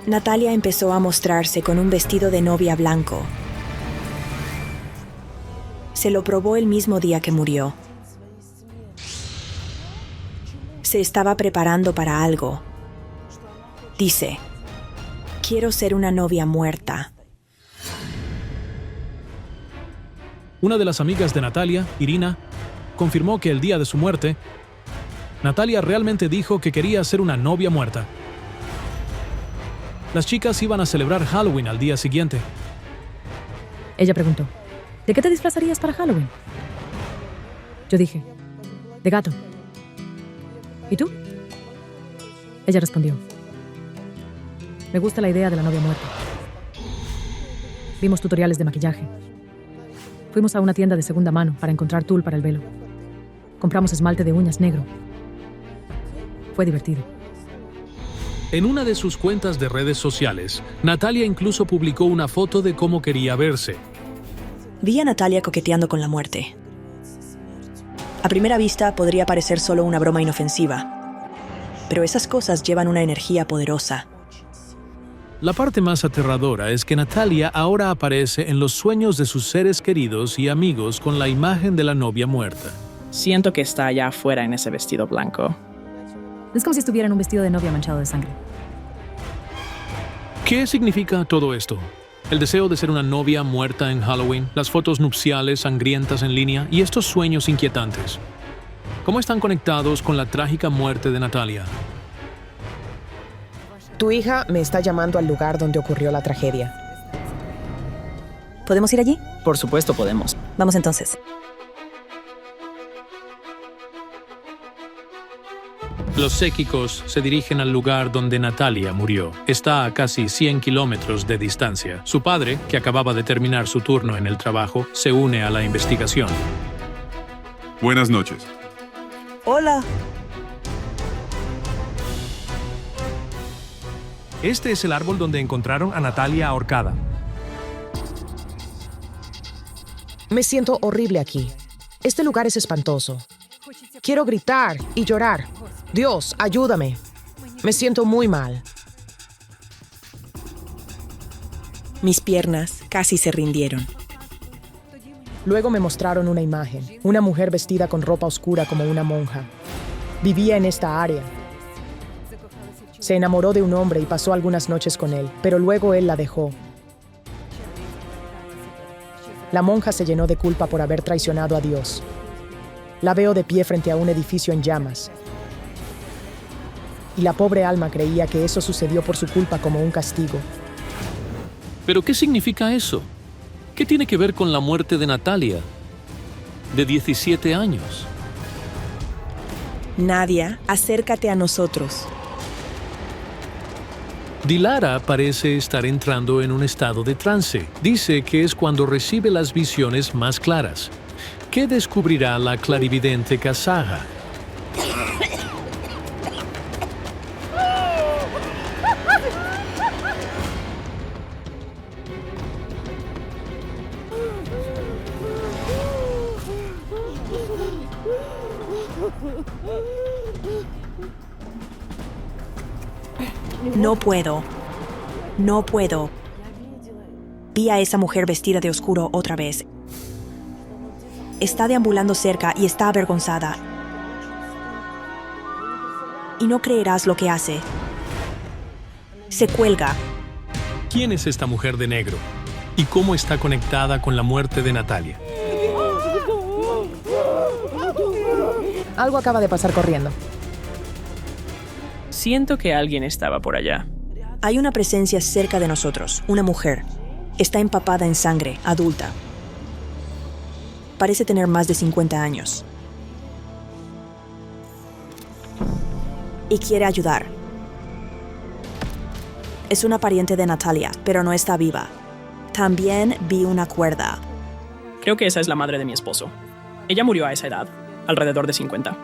Natalia empezó a mostrarse con un vestido de novia blanco. Se lo probó el mismo día que murió. Se estaba preparando para algo. Dice, quiero ser una novia muerta. Una de las amigas de Natalia, Irina, confirmó que el día de su muerte, Natalia realmente dijo que quería ser una novia muerta. Las chicas iban a celebrar Halloween al día siguiente. Ella preguntó, ¿de qué te disfrazarías para Halloween? Yo dije, de gato. ¿Y tú? Ella respondió, me gusta la idea de la novia muerta. Vimos tutoriales de maquillaje. Fuimos a una tienda de segunda mano para encontrar tul para el velo. Compramos esmalte de uñas negro. Fue divertido. En una de sus cuentas de redes sociales, Natalia incluso publicó una foto de cómo quería verse. Vi a Natalia coqueteando con la muerte. A primera vista podría parecer solo una broma inofensiva, pero esas cosas llevan una energía poderosa. La parte más aterradora es que Natalia ahora aparece en los sueños de sus seres queridos y amigos con la imagen de la novia muerta. Siento que está allá afuera en ese vestido blanco. Es como si estuviera en un vestido de novia manchado de sangre. ¿Qué significa todo esto? El deseo de ser una novia muerta en Halloween, las fotos nupciales sangrientas en línea y estos sueños inquietantes. ¿Cómo están conectados con la trágica muerte de Natalia? Tu hija me está llamando al lugar donde ocurrió la tragedia. ¿Podemos ir allí? Por supuesto podemos. Vamos entonces. Los psíquicos se dirigen al lugar donde Natalia murió. Está a casi 100 kilómetros de distancia. Su padre, que acababa de terminar su turno en el trabajo, se une a la investigación. Buenas noches. Hola. Este es el árbol donde encontraron a Natalia ahorcada. Me siento horrible aquí. Este lugar es espantoso. Quiero gritar y llorar. Dios, ayúdame. Me siento muy mal. Mis piernas casi se rindieron. Luego me mostraron una imagen. Una mujer vestida con ropa oscura como una monja. Vivía en esta área. Se enamoró de un hombre y pasó algunas noches con él, pero luego él la dejó. La monja se llenó de culpa por haber traicionado a Dios. La veo de pie frente a un edificio en llamas. Y la pobre alma creía que eso sucedió por su culpa como un castigo. ¿Pero qué significa eso? ¿Qué tiene que ver con la muerte de Natalia, de 17 años? Nadia, acércate a nosotros. Dilara parece estar entrando en un estado de trance. Dice que es cuando recibe las visiones más claras. ¿Qué descubrirá la clarividente kazaja? No puedo. No puedo. Vi a esa mujer vestida de oscuro otra vez. Está deambulando cerca y está avergonzada. Y no creerás lo que hace. Se cuelga. ¿Quién es esta mujer de negro? ¿Y cómo está conectada con la muerte de Natalia? Algo acaba de pasar corriendo. Siento que alguien estaba por allá. Hay una presencia cerca de nosotros, una mujer. Está empapada en sangre, adulta. Parece tener más de 50 años. Y quiere ayudar. Es una pariente de Natalia, pero no está viva. También vi una cuerda. Creo que esa es la madre de mi esposo. Ella murió a esa edad, alrededor de 50.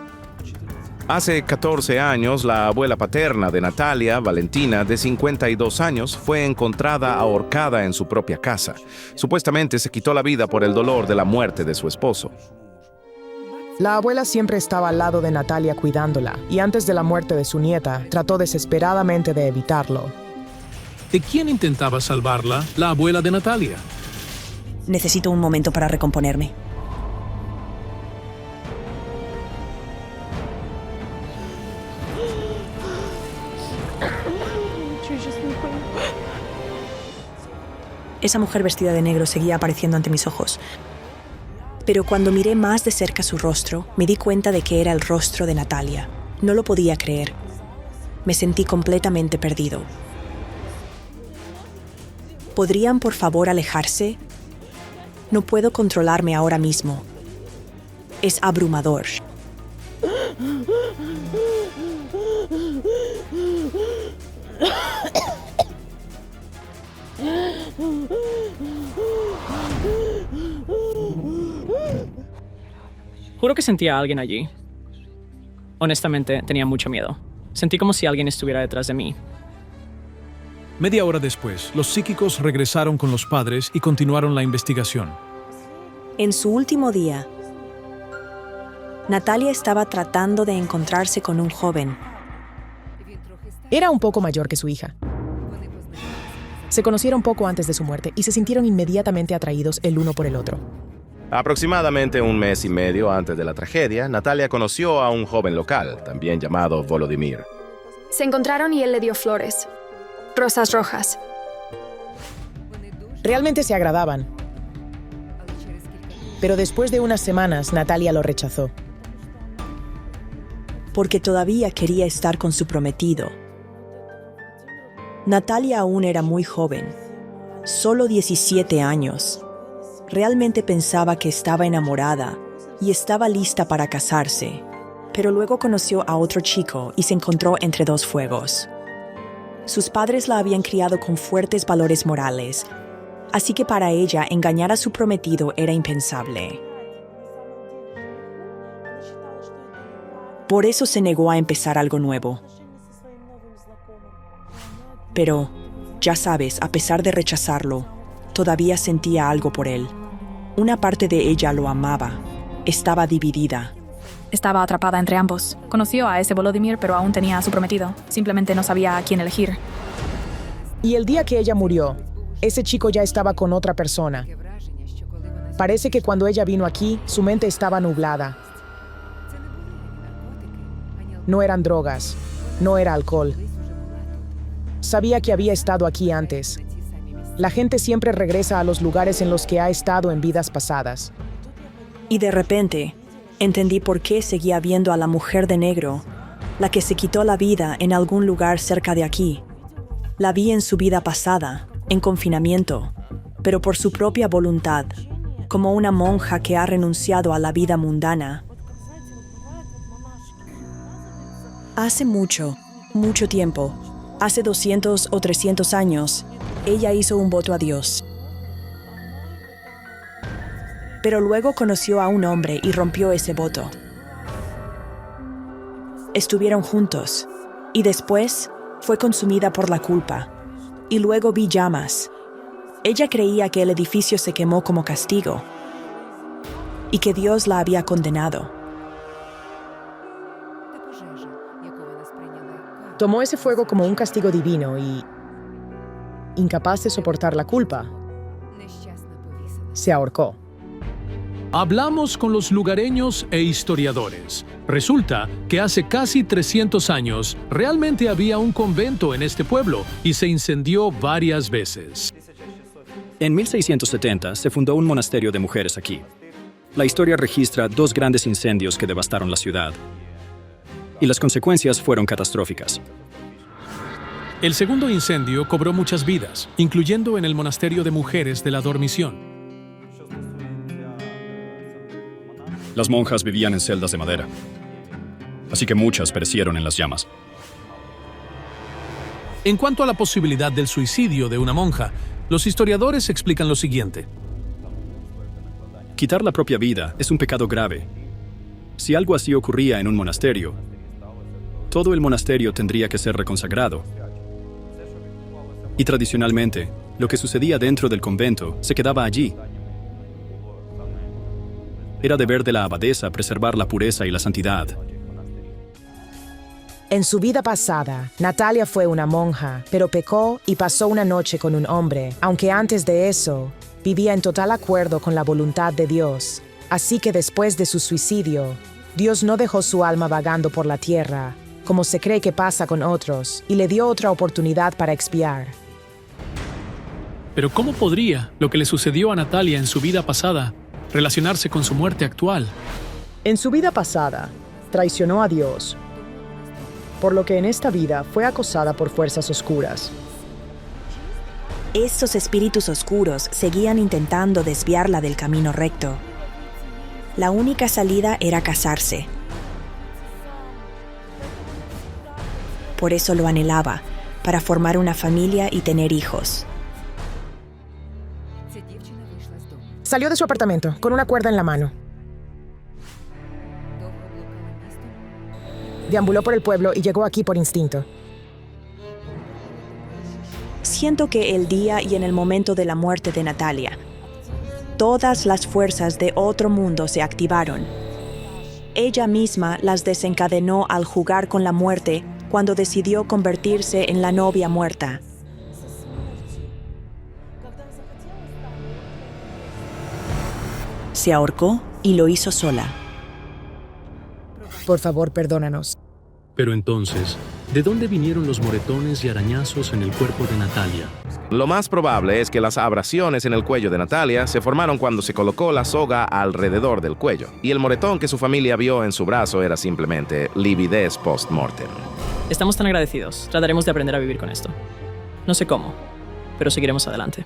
Hace 14 años, la abuela paterna de Natalia, Valentina, de 52 años, fue encontrada ahorcada en su propia casa. Supuestamente se quitó la vida por el dolor de la muerte de su esposo. La abuela siempre estaba al lado de Natalia cuidándola, y antes de la muerte de su nieta, trató desesperadamente de evitarlo. ¿De quién intentaba salvarla la abuela de Natalia? Necesito un momento para recomponerme. Esa mujer vestida de negro seguía apareciendo ante mis ojos. Pero cuando miré más de cerca su rostro, me di cuenta de que era el rostro de Natalia. No lo podía creer. Me sentí completamente perdido. ¿Podrían, por favor, alejarse? No puedo controlarme ahora mismo. Es abrumador. Juro que sentía a alguien allí. Honestamente, tenía mucho miedo. Sentí como si alguien estuviera detrás de mí. Media hora después, los psíquicos regresaron con los padres y continuaron la investigación. En su último día, Natalia estaba tratando de encontrarse con un joven. Era un poco mayor que su hija. Se conocieron poco antes de su muerte y se sintieron inmediatamente atraídos el uno por el otro. Aproximadamente un mes y medio antes de la tragedia, Natalia conoció a un joven local, también llamado Volodymyr. Se encontraron y él le dio flores. Rosas rojas. Realmente se agradaban. Pero después de unas semanas, Natalia lo rechazó. Porque todavía quería estar con su prometido. Natalia aún era muy joven, solo 17 años. Realmente pensaba que estaba enamorada y estaba lista para casarse, pero luego conoció a otro chico y se encontró entre dos fuegos. Sus padres la habían criado con fuertes valores morales, así que para ella engañar a su prometido era impensable. Por eso se negó a empezar algo nuevo. Pero, ya sabes, a pesar de rechazarlo, todavía sentía algo por él. Una parte de ella lo amaba. Estaba dividida. Estaba atrapada entre ambos. Conoció a ese Volodymyr, pero aún tenía a su prometido. Simplemente no sabía a quién elegir. Y el día que ella murió, ese chico ya estaba con otra persona. Parece que cuando ella vino aquí, su mente estaba nublada. No eran drogas, no era alcohol. Sabía que había estado aquí antes. La gente siempre regresa a los lugares en los que ha estado en vidas pasadas. Y de repente, entendí por qué seguía viendo a la mujer de negro, la que se quitó la vida en algún lugar cerca de aquí. La vi en su vida pasada, en confinamiento, pero por su propia voluntad, como una monja que ha renunciado a la vida mundana. Hace mucho, mucho tiempo, hace 200 o 300 años, ella hizo un voto a Dios. Pero luego conoció a un hombre y rompió ese voto. Estuvieron juntos, y después fue consumida por la culpa. Y luego vi llamas. Ella creía que el edificio se quemó como castigo, y que Dios la había condenado. Tomó ese fuego como un castigo divino incapaz de soportar la culpa, se ahorcó. Hablamos con los lugareños e historiadores. Resulta que hace casi 300 años realmente había un convento en este pueblo y se incendió varias veces. En 1670 se fundó un monasterio de mujeres aquí. La historia registra 2 grandes incendios que devastaron la ciudad. Y las consecuencias fueron catastróficas. El segundo incendio cobró muchas vidas, incluyendo en el monasterio de mujeres de la Dormición. Las monjas vivían en celdas de madera, así que muchas perecieron en las llamas. En cuanto a la posibilidad del suicidio de una monja, los historiadores explican lo siguiente. Quitar la propia vida es un pecado grave. Si algo así ocurría en un monasterio, todo el monasterio tendría que ser reconsagrado. Y tradicionalmente, lo que sucedía dentro del convento se quedaba allí. Era deber de la abadesa preservar la pureza y la santidad. En su vida pasada, Natalia fue una monja, pero pecó y pasó una noche con un hombre, aunque antes de eso, vivía en total acuerdo con la voluntad de Dios. Así que después de su suicidio, Dios no dejó su alma vagando por la tierra, como se cree que pasa con otros, y le dio otra oportunidad para expiar. Pero ¿cómo podría lo que le sucedió a Natalia en su vida pasada relacionarse con su muerte actual? En su vida pasada, traicionó a Dios, por lo que en esta vida fue acosada por fuerzas oscuras. Estos espíritus oscuros seguían intentando desviarla del camino recto. La única salida era casarse. Por eso lo anhelaba, para formar una familia y tener hijos. Salió de su apartamento con una cuerda en la mano. Deambuló por el pueblo y llegó aquí por instinto. Siento que el día y en el momento de la muerte de Natalia, todas las fuerzas de otro mundo se activaron. Ella misma las desencadenó al jugar con la muerte cuando decidió convertirse en la novia muerta. Se ahorcó y lo hizo sola. Por favor, perdónanos. Pero entonces, ¿de dónde vinieron los moretones y arañazos en el cuerpo de Natalia? Lo más probable es que las abrasiones en el cuello de Natalia se formaron cuando se colocó la soga alrededor del cuello, y el moretón que su familia vio en su brazo era simplemente lividez post-mortem. Estamos tan agradecidos. Trataremos de aprender a vivir con esto. No sé cómo, pero seguiremos adelante.